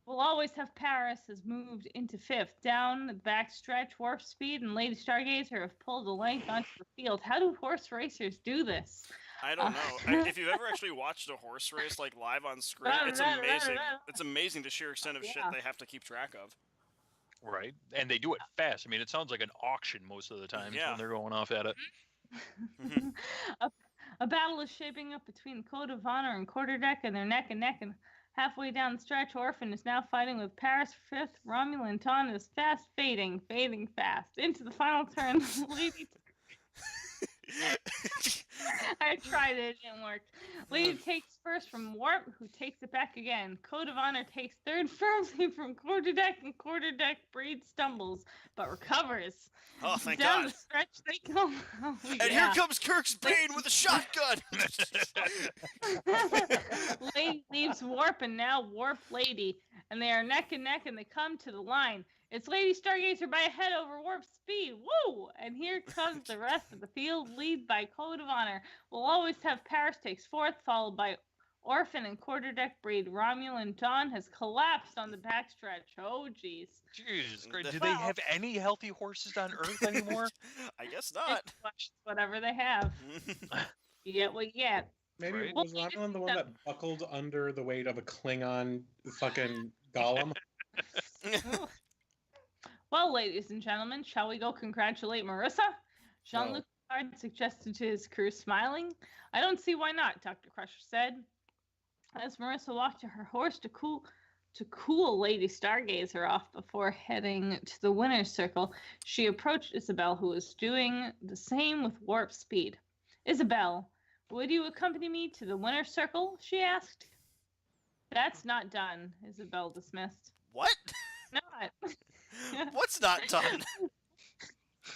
We'll Always Have Paris has moved into fifth. Down the backstretch, Warp Speed and Lady Stargazer have pulled a length onto the field. How do horse racers do this? I don't know. If you've ever actually watched a horse race like live on screen, it's amazing. It's amazing the sheer extent of shit Yeah. they have to keep track of. Right, and they do it fast. I mean, it sounds like an auction most of the times Yeah. when they're going off at it. A battle is shaping up between Code of Honor and Quarterdeck, and they're neck and neck. And halfway down the stretch, Orphan is now fighting with Paris fifth. Romulan Dawn is fast fading fast into the final turn. Lady, I tried it didn't work. Lady takes first from Warp, who takes it back again. Code of Honor takes third firmly from Quarterdeck, and Quarterdeck Breed stumbles, but recovers. Oh, thank Down God. the stretch they go. Oh, And yeah. here comes Kirk's Bane with a shotgun. Lady leaves Warp and now Warp Lady, and they are neck and neck, and they come to the line. It's Lady Stargazer by a head over Warp Speed. Woo! And here comes the rest of the field, lead by Code of Honor. We'll always have Paris takes fourth, followed by Orphan and Quarterdeck Breed. Romulan Dawn has collapsed on the backstretch. Oh, jeez. Jesus Christ. Do they have any healthy horses on Earth anymore? I guess not. It's whatever they have. You get what you get. Maybe Right. was Romulan the one that buckled under the weight of a Klingon fucking golem? Ooh. Well, ladies and gentlemen, shall we go congratulate Marissa? Jean-Luc Picard suggested to his crew, smiling. I don't see why not, Dr. Crusher said. As Marissa walked to her horse to cool Lady Stargazer off before heading to the winner's circle, she approached Isabel, who was doing the same with Warp Speed. Isabel, would you accompany me to the winner's circle? She asked. That's not done, Isabel dismissed. What? Not. What's not done?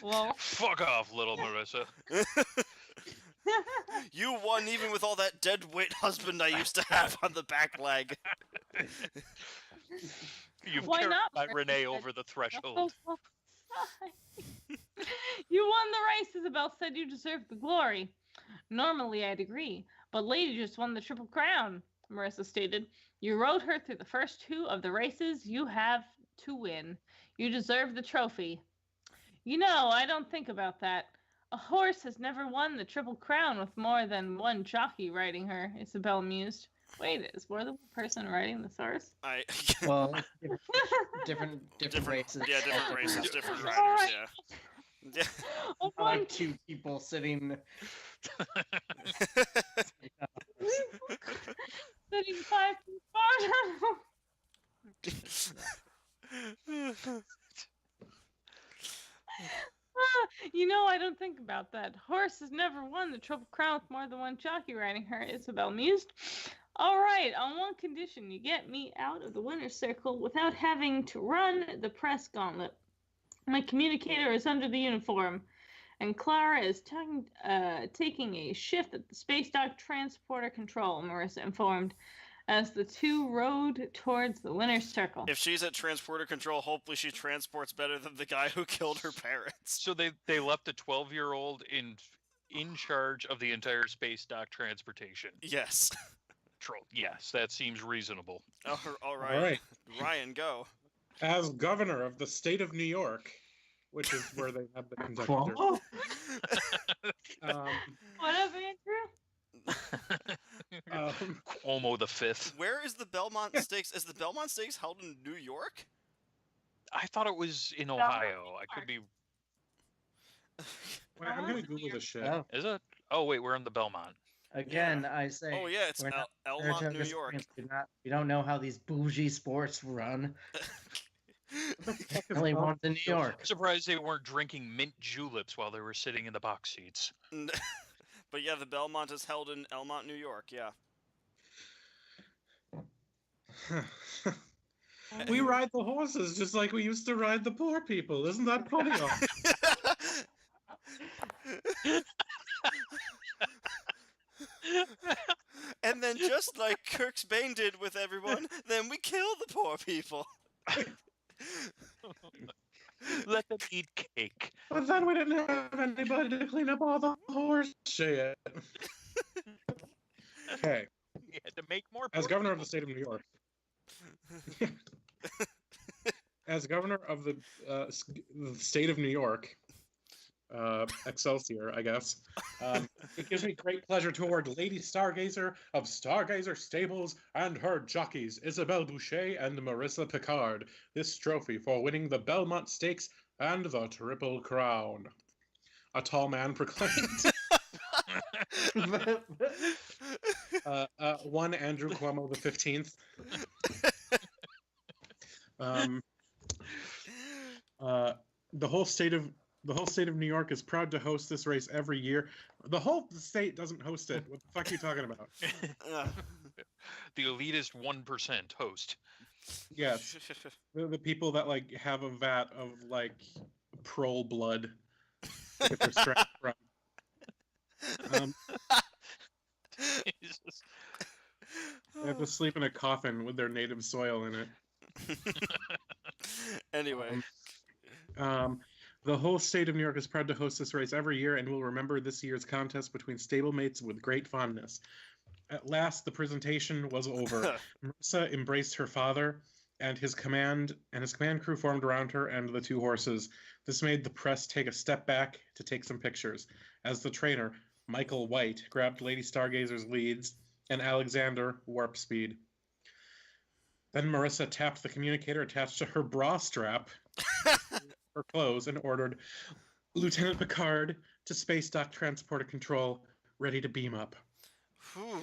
Well, Fuck off, little Marissa. You won even with all that dead weight husband I used to have on the back leg. You've Why carried not, my Marissa? Renee over the threshold. You won the race, Isabel said. You deserve the glory. Normally, I'd agree, but Lady just won the Triple Crown, Marissa stated. You rode her through the first two of the races you have to win. You deserve the trophy. You know, I don't think about that. A horse has never won the Triple Crown with more than one jockey riding her, Isabel mused. Wait, is more than one person riding this horse? Well, different races. Yeah, different races, different riders. Alright. Yeah. Oh, I one, like two people sitting. sitting 5 feet far. You know, I don't think about that. Horse has never won the Triple Crown with more than one jockey riding her, Isabel mused. All right, on one condition, you get me out of the winner's circle without having to run the press gauntlet. My communicator is under the uniform, and Clara is taking a shift at the space dock transporter control, Marissa informed, as the two rode towards the winner's circle. If she's at transporter control, hopefully she transports better than the guy who killed her parents. So they left a 12-year-old in charge of the entire space dock transportation. Yes. Yes, that seems reasonable. All right. All right. Ryan, go. As governor of the state of New York, which is where they have the conductor. Cuomo? What up, Andrew? Cuomo the Fifth. Where is the Belmont Stakes? Is the Belmont Stakes held in New York? I thought it was in Ohio. I could be. Wait, I'm gonna Google this shit. Oh, Is it? Oh wait, we're in the Belmont. again, I say. Oh yeah, it's we're not Elmont, New Saratoga York. Springs. We don't know how these bougie sports run. What the fuck is Only Belmont? one's in New York. I'm surprised they weren't drinking mint juleps while they were sitting in the box seats. But yeah, the Belmont is held in Elmont, New York. Yeah. We ride the horses just like we used to ride the poor people. Isn't that funny? And then, just like Kirk's Bane did with everyone, then we kill the poor people. Let them eat cake. But then we didn't have anybody to clean up all the horse shit. Okay. You had to make more. As poor governor of the people. state of New York. As governor of the state of New York, Excelsior, I guess. It gives me great pleasure to award Lady Stargazer of Stargazer Stables and her jockeys, Isabelle Boucher and Marissa Picard, this trophy for winning the Belmont Stakes and the Triple Crown. A tall man proclaimed. One Andrew Cuomo the 15th. The whole state of New York is proud to host this race every year. The whole state doesn't host it. What the fuck are you talking about? The elitist 1% host. Yes, the people that like have a vat of like prole blood to get their strength from. Jesus. They have to sleep in a coffin with their native soil in it. Anyway. The whole state of New York is proud to host this race every year and will remember this year's contest between stablemates with great fondness. At last, the presentation was over. Marissa embraced her father, and his command crew formed around her and the two horses. This made the press take a step back to take some pictures. As the trainer, Michael White, grabbed Lady Stargazer's leads, and Alexander warp speed. Then Marissa tapped the communicator attached to her bra strap, her clothes, and ordered Lieutenant Picard to Space Dock Transporter Control, ready to beam up. Whew.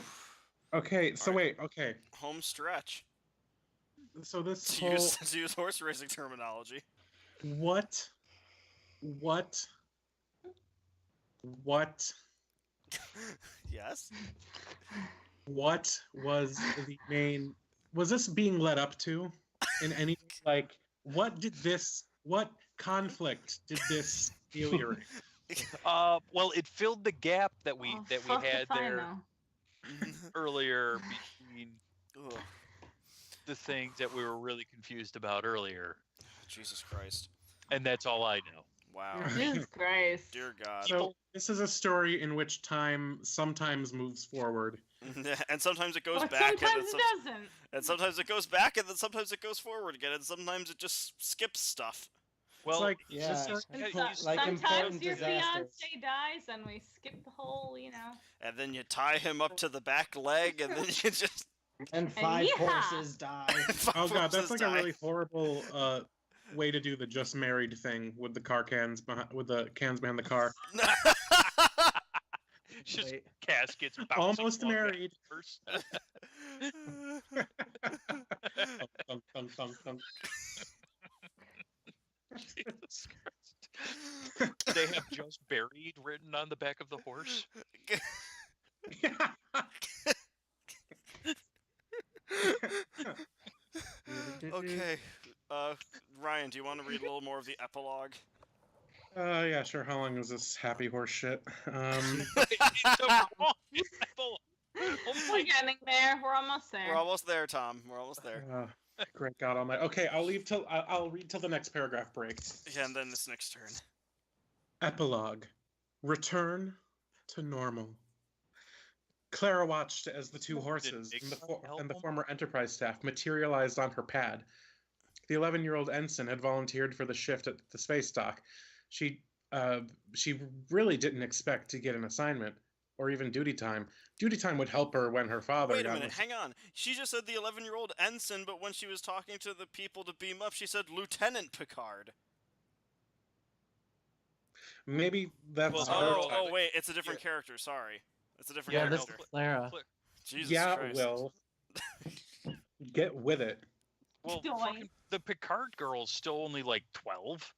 Okay, so Alright. wait, okay. Home stretch. So this To whole... use horse racing terminology. What? Yes? What was the main... Was this being led up to? In any, like, what conflict did this ameliorate? Well, it filled the gap that we fuck had if I there know. earlier between Ugh. the things that we were really confused about earlier. Jesus Christ. And that's all I know. Wow. Jesus Christ. Dear God. So this is a story in which time sometimes moves forward. And sometimes it goes But back. sometimes it doesn't. And sometimes it goes back, and then sometimes it goes forward again, and sometimes it just skips stuff. Well, It's like, Yeah, this is- And you so- like sometimes important your disasters. fiance dies and we skip the whole, And then you tie him up to the back leg, and then you just... And 5 yeehaw. horses die. oh god, that's like die. a really horrible way to do the just married thing with the cans behind the car. just Wait. caskets bouncing Almost one married. first. Thunk, thunk, thunk, thunk. Jesus Christ. They have just buried written on the back of the horse. Okay. Ryan, do you want to read a little more of the epilogue? Yeah, sure. How long is this happy horse shit? We're getting there. We're almost there. We're almost there, Tom. We're almost there. Great God Almighty. Okay, I'll read till the next paragraph breaks. Yeah, and then this next turn. Epilogue. Return to normal. Clara watched as the two horses and the former Enterprise staff materialized on her pad. The 11-year-old ensign had volunteered for the shift at the space dock. She really didn't expect to get an assignment or even duty time. Duty time would help her when her father Wait a got minute, hang on. She just said the 11-year-old ensign, but when she was talking to the people to beam up, she said Lieutenant Picard. Maybe that's Well, Oh, wait, it's a different character. Sorry. It's a different Yeah, this character. is Clara. Jesus yeah, Christ. Will. Get with it. Well, Doing. fucking, the Picard girl's still only like 12,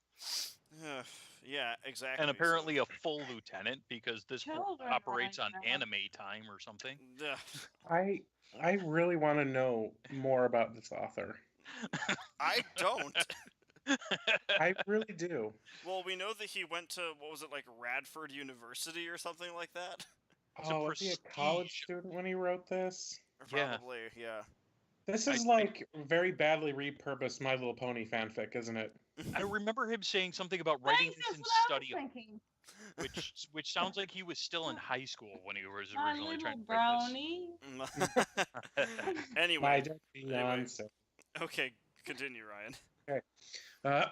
Yeah, exactly. and apparently a full lieutenant because this Children operates on right now. anime time or something. I really want to know more about this author. I don't. I really do. Well, we know that he went to, what was it, like Radford University or something like that? It's a Oh, was he a college prestige. student when he wrote this? Or Yeah. probably, yeah. This is like very badly repurposed My Little Pony fanfic, isn't it? I remember him saying something about writing Thanks, this in that's what I was study, thinking. which sounds like he was still in high school when he was My originally little trying to write brownie. this. Anyway. My dear fiance. Okay, continue, Ryan. Uh,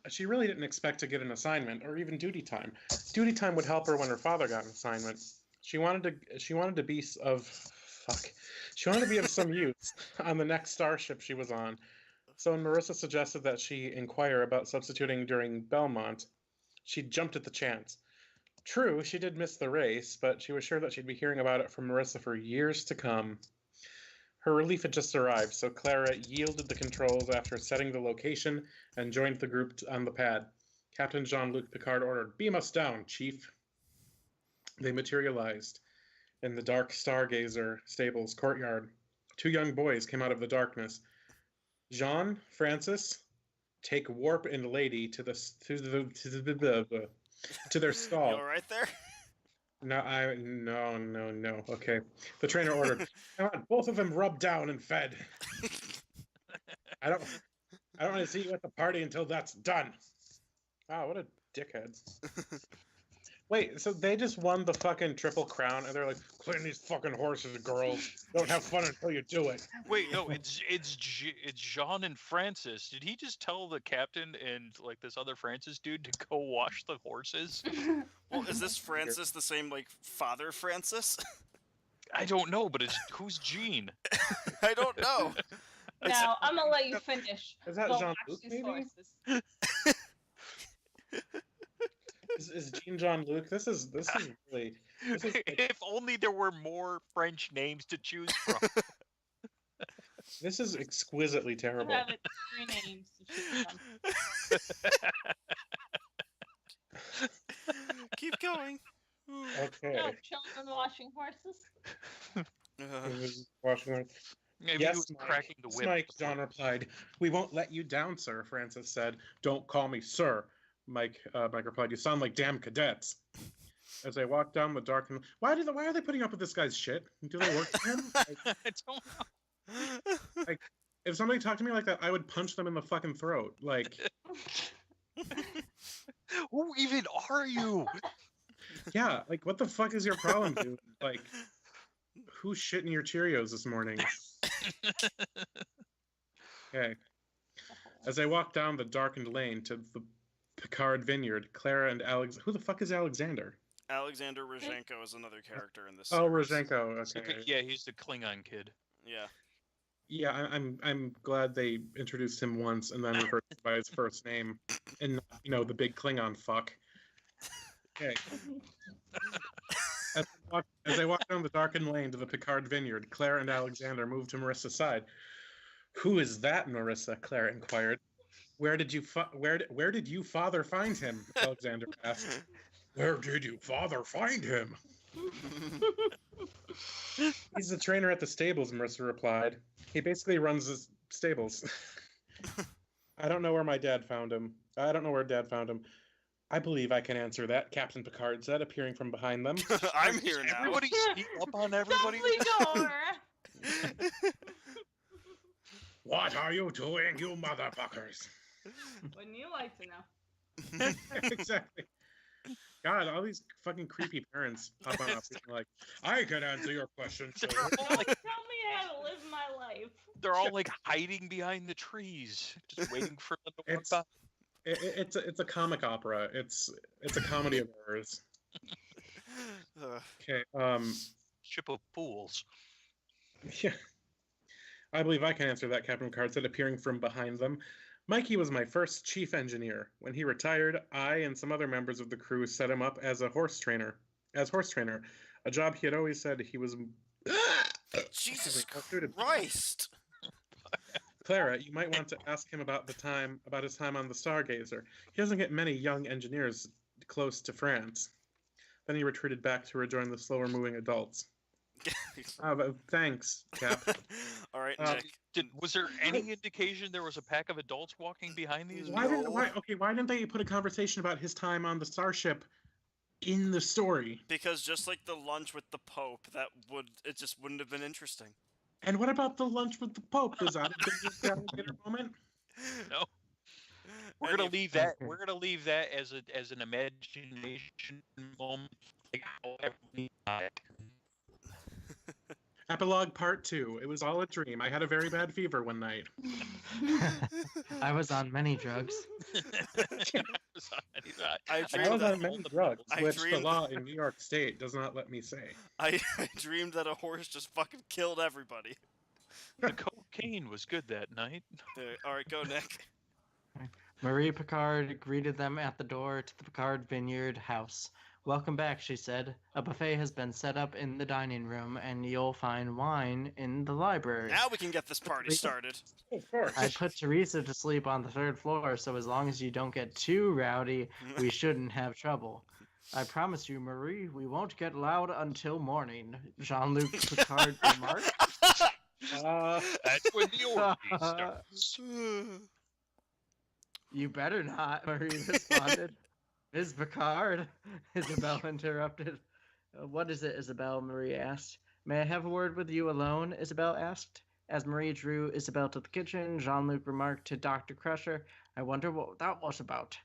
She really didn't expect to get an assignment or even duty time. Duty time would help her when her father got an assignment. She wanted to be of fuck. She wanted to be of some use on the next starship she was on. So when Marissa suggested that she inquire about substituting during Belmont, she jumped at the chance. True, she did miss the race, but she was sure that she'd be hearing about it from Marissa for years to come. Her relief had just arrived, so Clara yielded the controls after setting the location and joined the group on the pad. Captain Jean-Luc Picard ordered, "Beam us down, Chief." They materialized in the dark Stargazer stable's courtyard. Two young boys came out of the darkness. Jean, Francis, take Warp and Lady to their You stall. all right there? No. Okay. The trainer ordered, "I want both of them rubbed down and fed. I don't want to see you at the party until that's done." Wow, what a dickhead. Wait, so they just won the fucking Triple Crown, and they're like, "Clean these fucking horses, girls. Don't have fun until you do it." Wait, no, it's Jean and Francis. Did he just tell the captain and like this other Francis dude to go wash the horses? Well, is this Francis the same like Father Francis? I don't know, but who's Jean? I don't know. Now, I'm gonna let you finish. Is that Go Jean-Luc, watch these maybe? horses. Is Jean Jean-Luc? This is really. This is, If only there were more French names to choose from. this is exquisitely You terrible. have 3 names to choose from. Keep going. Okay. No, children washing horses. Washington. Maybe Yes, he was Mike. cracking the Yes, whip. Mike, John replied. "We won't let you down, sir," Francis said. "Don't call me sir." Mike replied, "You sound like damn cadets." As they walked down the dark, why are they putting up with this guy's shit? Do they work for him? I don't know. If somebody talked to me like that, I would punch them in the fucking throat. Like, Who even are you? yeah, like what the fuck is your problem, dude? Like, who's shitting your Cheerios this morning? Okay. As they walked down the darkened lane to the Picard vineyard, Clara and Alex. Who the fuck is Alexander? Alexander Rozhenko is another character in this. Oh, series. Rozhenko. Okay. Yeah, he's the Klingon kid. Yeah. Yeah, I'm glad they introduced him once and then referred to him by his first name, and the big Klingon fuck. Okay. As they walked down the darkened lane to the Picard vineyard, Claire and Alexander moved to Marissa's side. "Who is that, Marissa?" Claire inquired. Where did you father find him?" Alexander asked. "Where did you father find him?" "He's the trainer at the stables," Marissa replied. "He basically runs the stables." I don't know where Dad found him. "I believe I can answer that," Captain Picard said, appearing from behind them. I'm here now. Everybody sneak up on everybody. Dumbledore! "What are you doing, you motherfuckers?" Wouldn't you like to know? Exactly. God, all these fucking creepy parents pop on up being like, "I can answer your question, sir." They're all Tell like, me how to live my life. they're all like hiding behind the trees, just waiting for them to walk It's- by. It's a comic opera. It's a comedy of errors. Okay. Ship of fools. Yeah. "I believe I can answer that," Captain Picard said, appearing from behind them. "Mikey was my first chief engineer. When he retired, I and some other members of the crew set him up as horse trainer, a job he had always said he was." Jesus Excuse me. Christ! "Clara, you might want to ask him about his time on the Stargazer. He doesn't get many young engineers close to France." Then he retreated back to rejoin the slower moving adults. But thanks, Cap. All right, Uh, Nick. Was there any indication there was a pack of adults walking behind these? Why didn't they put a conversation about his time on the starship in the story? Because just like the lunch with the Pope, it just wouldn't have been interesting. And what about the lunch with the Pope? Is that a alligator moment? No. We're And gonna if- leave that. We're gonna leave that as an imagination moment. Like however we got it. Epilogue Part 2. It was all a dream. I had a very bad fever one night. I was on many drugs. I I was dreamed on many drugs, I which the dreamed- law in New York State does not let me say. I dreamed that a horse just fucking killed everybody. The cocaine was good that night. All right, go, Nick. Marie Picard greeted them at the door to the Picard Vineyard house. Welcome back, she said. A buffet has been set up in the dining room, and you'll find wine in the library. Now we can get this party started. Of course. I put Teresa to sleep on the 3rd floor, so as long as you don't get too rowdy, we shouldn't have trouble. I promise you, Marie, we won't get loud until morning, Jean-Luc Picard remarked. That's when the orgy starts. You better not, Marie responded. Ms. Picard, Isabel interrupted. What is it, Isabel? Marie asked. May I have a word with you alone? Isabel asked. As Marie drew Isabel to the kitchen, Jean-Luc remarked to Dr. Crusher, I wonder what that was about.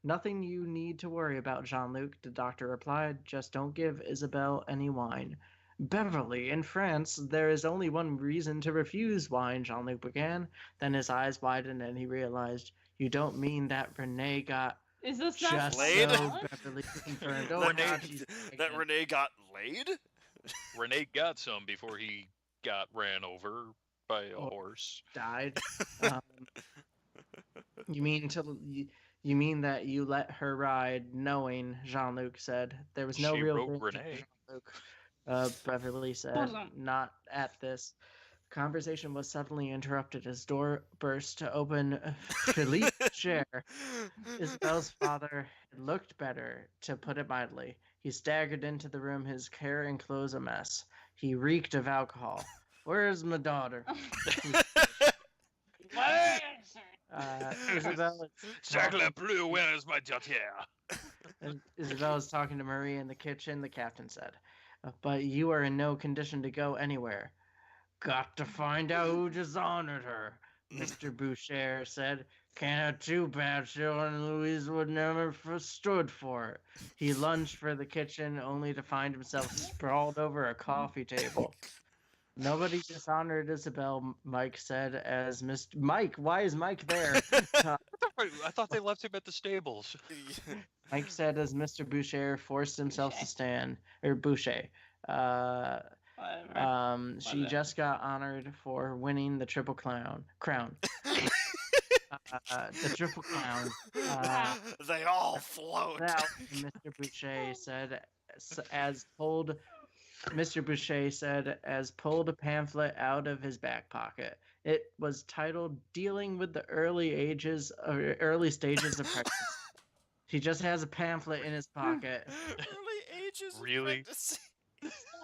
Nothing you need to worry about, Jean-Luc, the doctor replied. Just don't give Isabel any wine. Beverly, in France, there is only one reason to refuse wine, Jean-Luc began. Then his eyes widened and he realized, you don't mean that Renee got Is this not just Laid? so Beverly confirmed. Oh, Renee- God, she's That pregnant. Renee got laid? Renee got some before he got ran over by a Oh. horse. died. Um, you mean that you let her ride, knowing? Jean-Luc said. There was no She real wrote danger, Renee. Jean-Luc. Beverly said. Wasn't. Not at this. Conversation was suddenly interrupted as door burst to open. Philippe's chair. Isabel's father looked better, to put it mildly. He staggered into the room, his hair and clothes a mess. He reeked of alcohol. Where's my daughter? Isabel, Sacre bleu, where is my daughter? Isabel is talking to Marie in the kitchen, the captain said. But you are in no condition to go anywhere. Got to find out who dishonored her, Mr. Boucher said. Can't have too bad children. Louise would never have stood for it. He lunged for the kitchen, only to find himself sprawled over a coffee table. Nobody dishonored Isabel, Mike said, as Mr. Mike, why is Mike there? I thought they left him at the stables. Mike said as Mr. Boucher forced himself to stand. Or Boucher. Whatever. She Whatever. just got honored for winning the Triple Crown. The Triple Crown. They all float. Now, Mr. Boucher said, as pulled. Mr. Boucher said, as pulled a pamphlet out of his back pocket. It was titled "Dealing with the Early Stages of Pregnancy." He just has a pamphlet in his pocket. Early ages. of Really? pregnancy.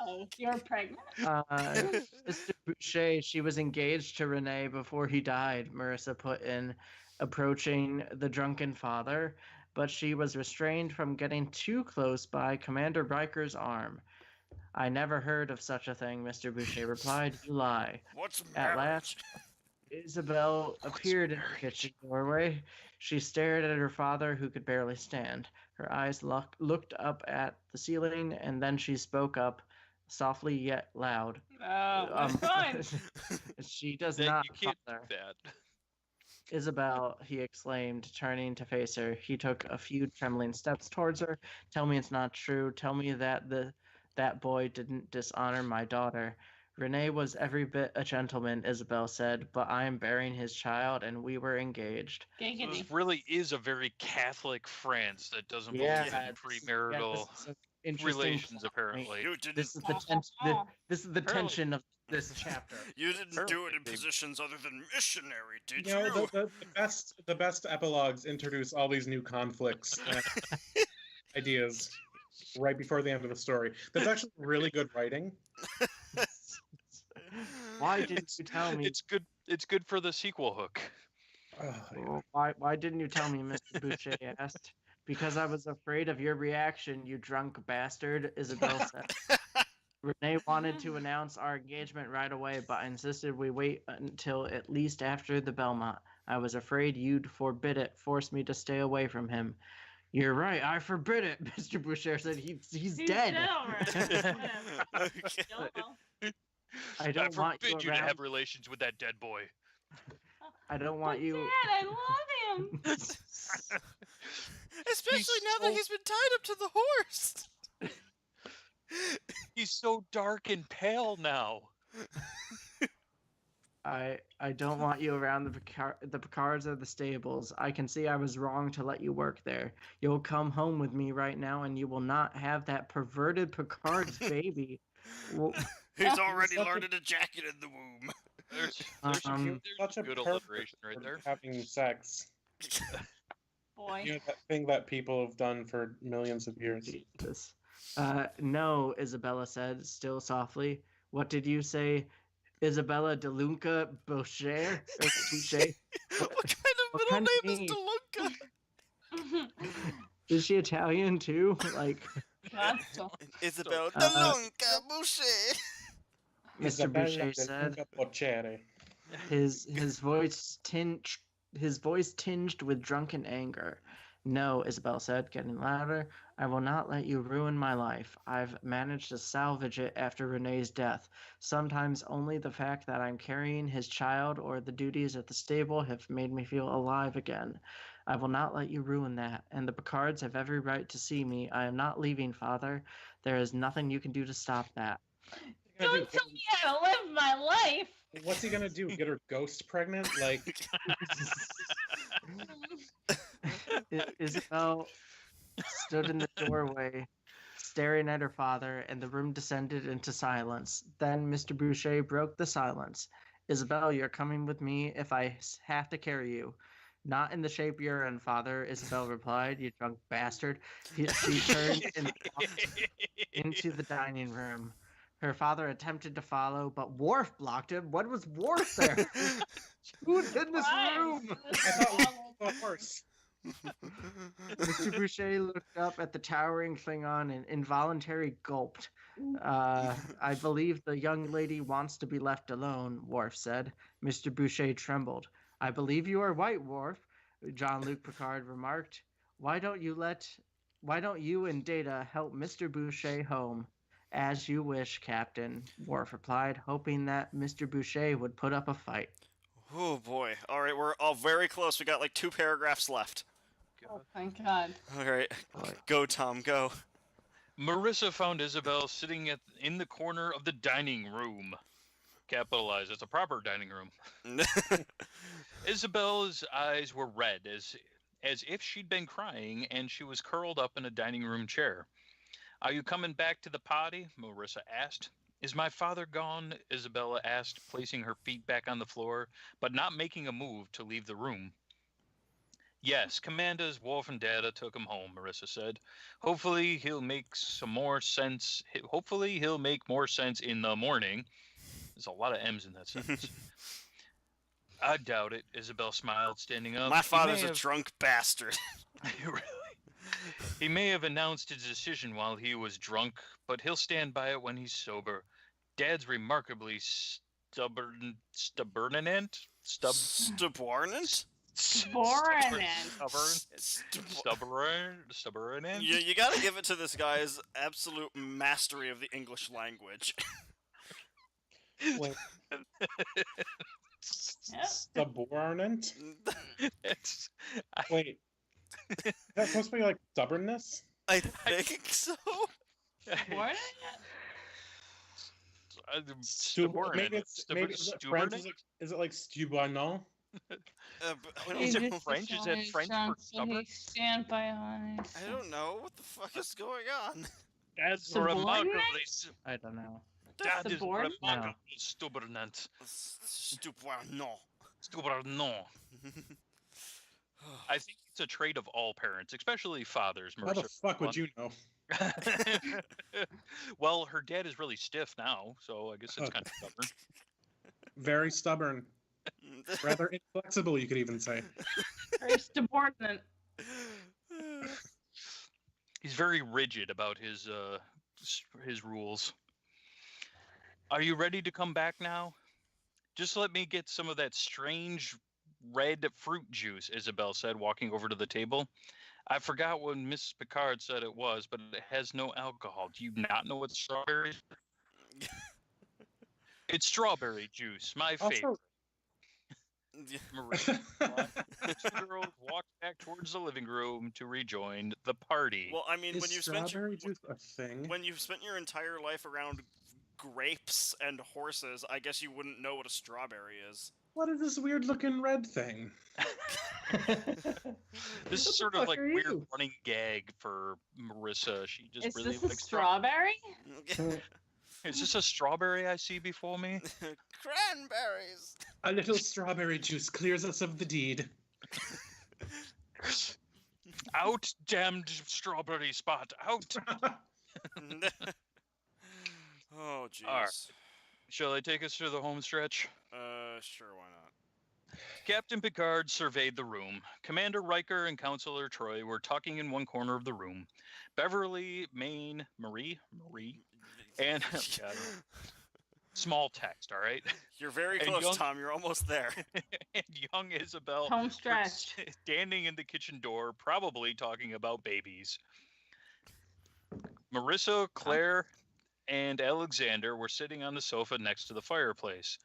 Oh, you're pregnant? Mr. Boucher, she was engaged to Renee before he died, Marissa put in, approaching the drunken father, but she was restrained from getting too close by Commander Riker's arm. I never heard of such a thing, Mr. Boucher replied. You lie. What's At marriage? last, Isabel appeared in the kitchen doorway. She stared at her father, who could barely stand. Her eyes looked up at the ceiling, and then she spoke up, softly yet loud. Oh, fine. She does That not you can't do father. that. Isabel, he exclaimed, turning to face her. He took a few trembling steps towards her. Tell me it's not true. Tell me that that boy didn't dishonor my daughter. Renee was every bit a gentleman, Isabel said, but I am bearing his child, and we were engaged. Giggity. This really is a very Catholic France that doesn't Yeah, believe in premarital this is an interesting relations, point. apparently. You didn't. This is the this is the tension of this chapter. You didn't do it in Apparently. positions other than missionary, did You know, you? the best epilogues introduce all these new conflicts and ideas right before the end of the story. That's actually really good writing. Why didn't you tell me? It's good. It's good for the sequel hook. Oh, Why didn't you tell me, Mr. Boucher asked. Because I was afraid of your reaction, you drunk bastard, Isabel said. Renee wanted to announce our engagement right away, but I insisted we wait until at least after the Belmont. I was afraid you'd forbid it, force me to stay away from him. You're right, I forbid it, Mr. Boucher said. He's dead. Dead already. Whatever. Okay. YOLO. I don't want you forbid you to around. have relations with that dead boy. I don't But want you. Dad, I love him. Especially now that he's been tied up to the horse. He's so dark and pale now. I don't want you around the Picards or the stables. I can see I was wrong to let you work there. You'll come home with me right now, and you will not have that perverted Picard's baby. Well, He's already such a- learned to jacket in the womb. There's Such a good perfect alliteration right for there. having sex. Boy. You know, that thing that people have done for millions of years. Jesus. No, Isabella said, still softly. What did you say, Isabella DeLunca Boucher? Boucher? What kind of What middle kind of name is name? DeLunca? Is she Italian too? Like, God, so Isabel Uh, DeLunca Boucher. Mr. Isabella Boucher del said, Duca Pocere. his voice tinged with drunken anger. No, Isabel said, getting louder. I will not let you ruin my life. I've managed to salvage it after Renee's death. Sometimes only the fact that I'm carrying his child or the duties at the stable have made me feel alive again. I will not let you ruin that, and the Picards have every right to see me. I am not leaving, Father. There is nothing you can do to stop that. don't tell me how to live my life. What's he gonna do? Get her ghost pregnant? Like, Isabel stood in the doorway, staring at her father, and the room descended into silence. Then Mr. Boucher broke the silence. Isabel, you're coming with me if I have to carry you. Not in the shape you're in, father, Isabel replied, you drunk bastard. She turned and walked into the dining room. Her father attempted to follow, but Worf blocked him. What was Worf there? Who's in this room? I thought we saw a horse. Mr. Boucher looked up at the towering Klingon and involuntarily gulped. I believe the young lady wants to be left alone, Worf said. Mr. Boucher trembled. I believe you are right, Worf, Jean-Luc Picard remarked. Why don't you and Data help Mr. Boucher home? As you wish, Captain, Worf replied, hoping that Mr. Boucher would put up a fight. Oh boy. Alright, we're all very close. We got like 2 paragraphs left. Oh, thank God. Alright. Boy. Go, Tom, go. Marissa found Isabel sitting in the corner of the dining room. Capitalize. It's a proper dining room. Isabel's eyes were red, as if she'd been crying, and she was curled up in a dining room chair. Are you coming back to the party? Marissa asked. Is my father gone? Isabella asked, placing her feet back on the floor, but not making a move to leave the room. Yes, Commander's Worf and Data took him home, Marissa said. Hopefully he'll make more sense in the morning. There's a lot of M's in that sentence. I doubt it, Isabel smiled, standing up. My father's a drunk bastard. Really? He may have announced his decision while he was drunk, but he'll stand by it when he's sober. Dad's remarkably stubborn. Stubbornant? Stubborn. You gotta give it to this guy's absolute mastery of the English language. Wait, Yep. subordinate? It's- Wait, is that supposed to be like stubbornness? I think so. What? Maybe it's maybe is it French? Is it like stubbornant? Is it French? Is that French for stubborn? Stand by honest. I don't know what the fuck is going on. That's Subordinate? remarkably. I don't know. That is Subordinate? remarkably stubborn. Stubbornant. Stubborn. I think it's a trait of all parents, especially fathers. How the Mercer. fuck would you know? Well, her dad is really stiff now, so I guess it's kind of stubborn. Very stubborn. Rather inflexible, you could even say. Very subordinate. He's very rigid about his rules. Are you ready to come back now? Just let me get some of that strange red fruit juice, Isabel said, walking over to the table. I forgot what Mrs. Picard said it was, but it has no alcohol. Do you not know what strawberries are? It's strawberry juice, my favorite. Also, Marissa, the two girls walked back towards the living room to rejoin the party. Well, I mean, is when you've spent strawberry juice a thing? when you've spent your entire life around grapes and horses, I guess you wouldn't know what a strawberry is. What is this weird looking red thing? This is What sort the of fuck like are weird you? running gag for Marissa. She just Is really this a likes strawberry? Is this a strawberry I see before me? Cranberries. A little strawberry juice clears us of the deed. Out, damned strawberry spot! Out! Oh, jeez. Alright. Shall I take us through the home stretch? Sure, why not? Captain Picard surveyed the room. Commander Riker and Counselor Troy were talking in one corner of the room. Beverly, Marie, and God, small text, all right? You're very And close, young- Tom. You're almost there. And young Isabel Home were stretch. standing in the kitchen door, probably talking about babies. Marissa, Claire, and Alexander were sitting on the sofa next to the fireplace.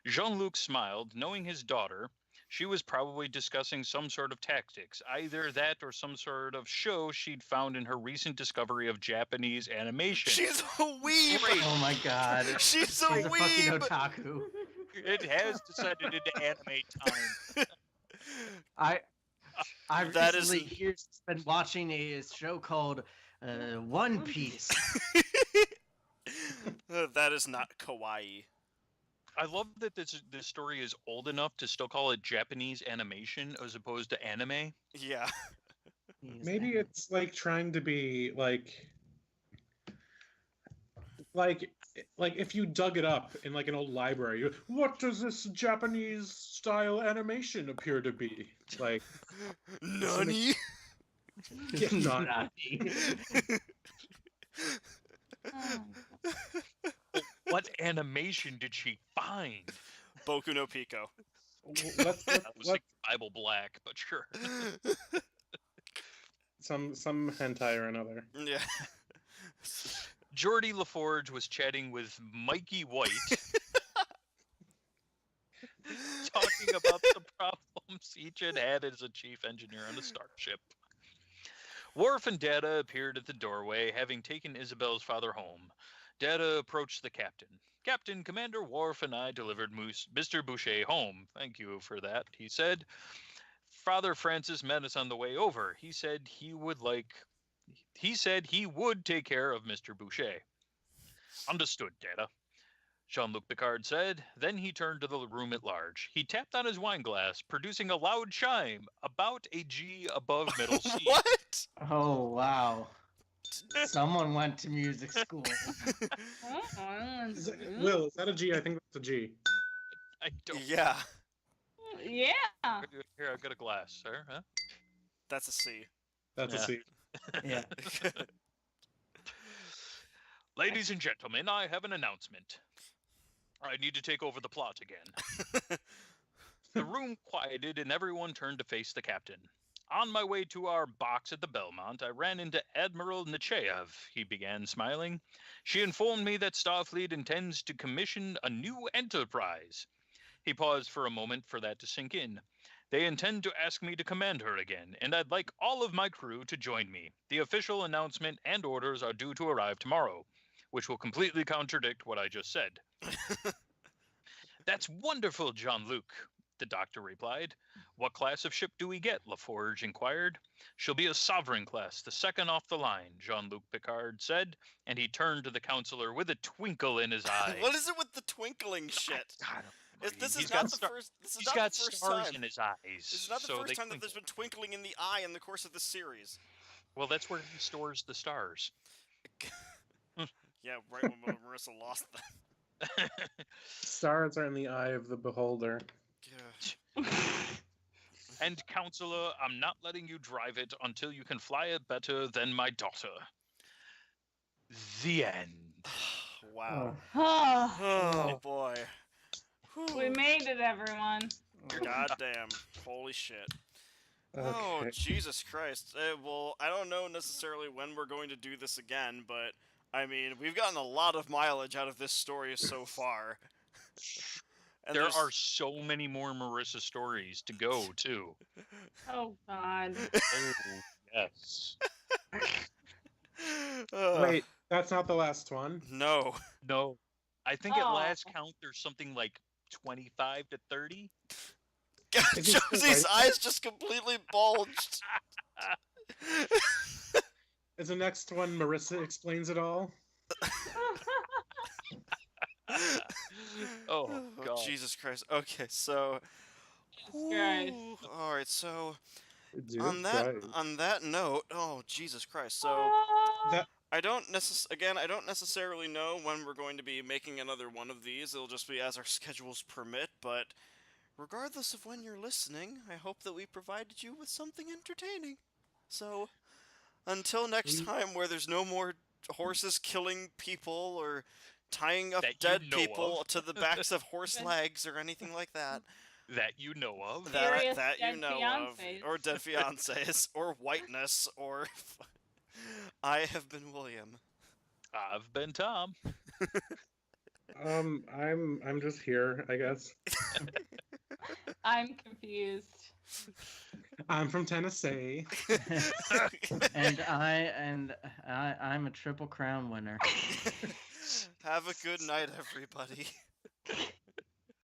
Jean-Luc smiled, knowing his daughter. She was probably discussing some sort of tactics, either that or some sort of show she'd found in her recent discovery of Japanese animation. She's a weeb. Oh my god. She's a She's a fucking weeb. otaku. It has descended into anime time. I That is- recently here's been watching a show called One Piece. That is not kawaii. I love that this story is old enough to still call it Japanese animation as opposed to anime. Yeah. Maybe it's like trying to be like if you dug it up in like an old library, what does this Japanese style animation appear to be? Like Nani? yeah, not Nani. What animation did she find? Boku no Pico. let's, I was like Bible Black, but sure. some hentai or another. Yeah. Geordie LaForge was chatting with Mikey White, talking about the problems each had as a chief engineer on a starship. Worf and Data appeared at the doorway, having taken Isabel's father home. Data approached the captain. Captain, Commander Worf and I delivered Mr. Boucher home. Thank you for that, he said. Father Francis met us on the way over. He said he would take care of Mr. Boucher. Understood, Data. Jean-Luc Picard said. Then he turned to the room at large. He tapped on his wine glass, producing a loud chime, about a G above middle C. What? Oh wow. Someone went to music school. Will, is that a G? I think that's a G. I don't. Yeah. Yeah. Here, I've got a glass, sir. Huh? That's a C. That's a Yeah. C. Yeah. Ladies and gentlemen, I have an announcement. I need to take over the plot again. The room quieted and everyone turned to face the captain. On my way to our box at the Belmont, I ran into Admiral Nechayev. He began smiling. She informed me that Starfleet intends to commission a new enterprise. He paused for a moment for that to sink in. They intend to ask me to command her again, and I'd like all of my crew to join me. The official announcement and orders are due to arrive tomorrow, which will completely contradict what I just said. That's wonderful, Jean-Luc, the doctor replied. What class of ship do we get? LaForge inquired. She'll be a sovereign class, the second off the line, Jean-Luc Picard said, and he turned to the counselor with a twinkle in his eye. What is it with the twinkling shit? God, This he's is got not the star- first. This is He's not got the first stars time. in his eyes. This is not the so first they time that there's twinkle. been twinkling in the eye in the course of this series. Well, that's where he stores the stars. Yeah, right when Marissa lost them. Stars are in the eye of the beholder. Yeah. And, counselor, I'm not letting you drive it until you can fly it better than my daughter. The end. Wow. Oh, Oh boy. we made it, everyone. God damn. Holy shit. Oh, Okay. Jesus Christ. Well, I don't know necessarily when we're going to do this again, but, I mean, we've gotten a lot of mileage out of this story so far. And There there's- are so many more Marissa stories to go, too. Oh God. Oh, yes. Wait, that's not the last one. No. No. I think at Oh. last count, there's something like 25 to 30. Is he still Josie's writing? eyes just completely bulged. Is the next one Marissa explains it all? Oh, God. Jesus Christ. Okay, so Jesus Christ. all right, so Jesus on that Christ. note, oh Jesus Christ. So That I don't necessarily know when we're going to be making another one of these. It'll just be as our schedules permit, but regardless of when you're listening, I hope that we provided you with something entertaining. So until next We- time, where there's no more horses killing people or tying up That you dead know people of. to the backs of horse legs or anything like that. That you know of. Serious That you dead know fiancés. of, or dead fiancés, or whiteness, or I have been William. I've been Tom. I'm just here, I guess. I'm confused. I'm from Tennessee. And I'm a Triple Crown winner. Have a good night, everybody.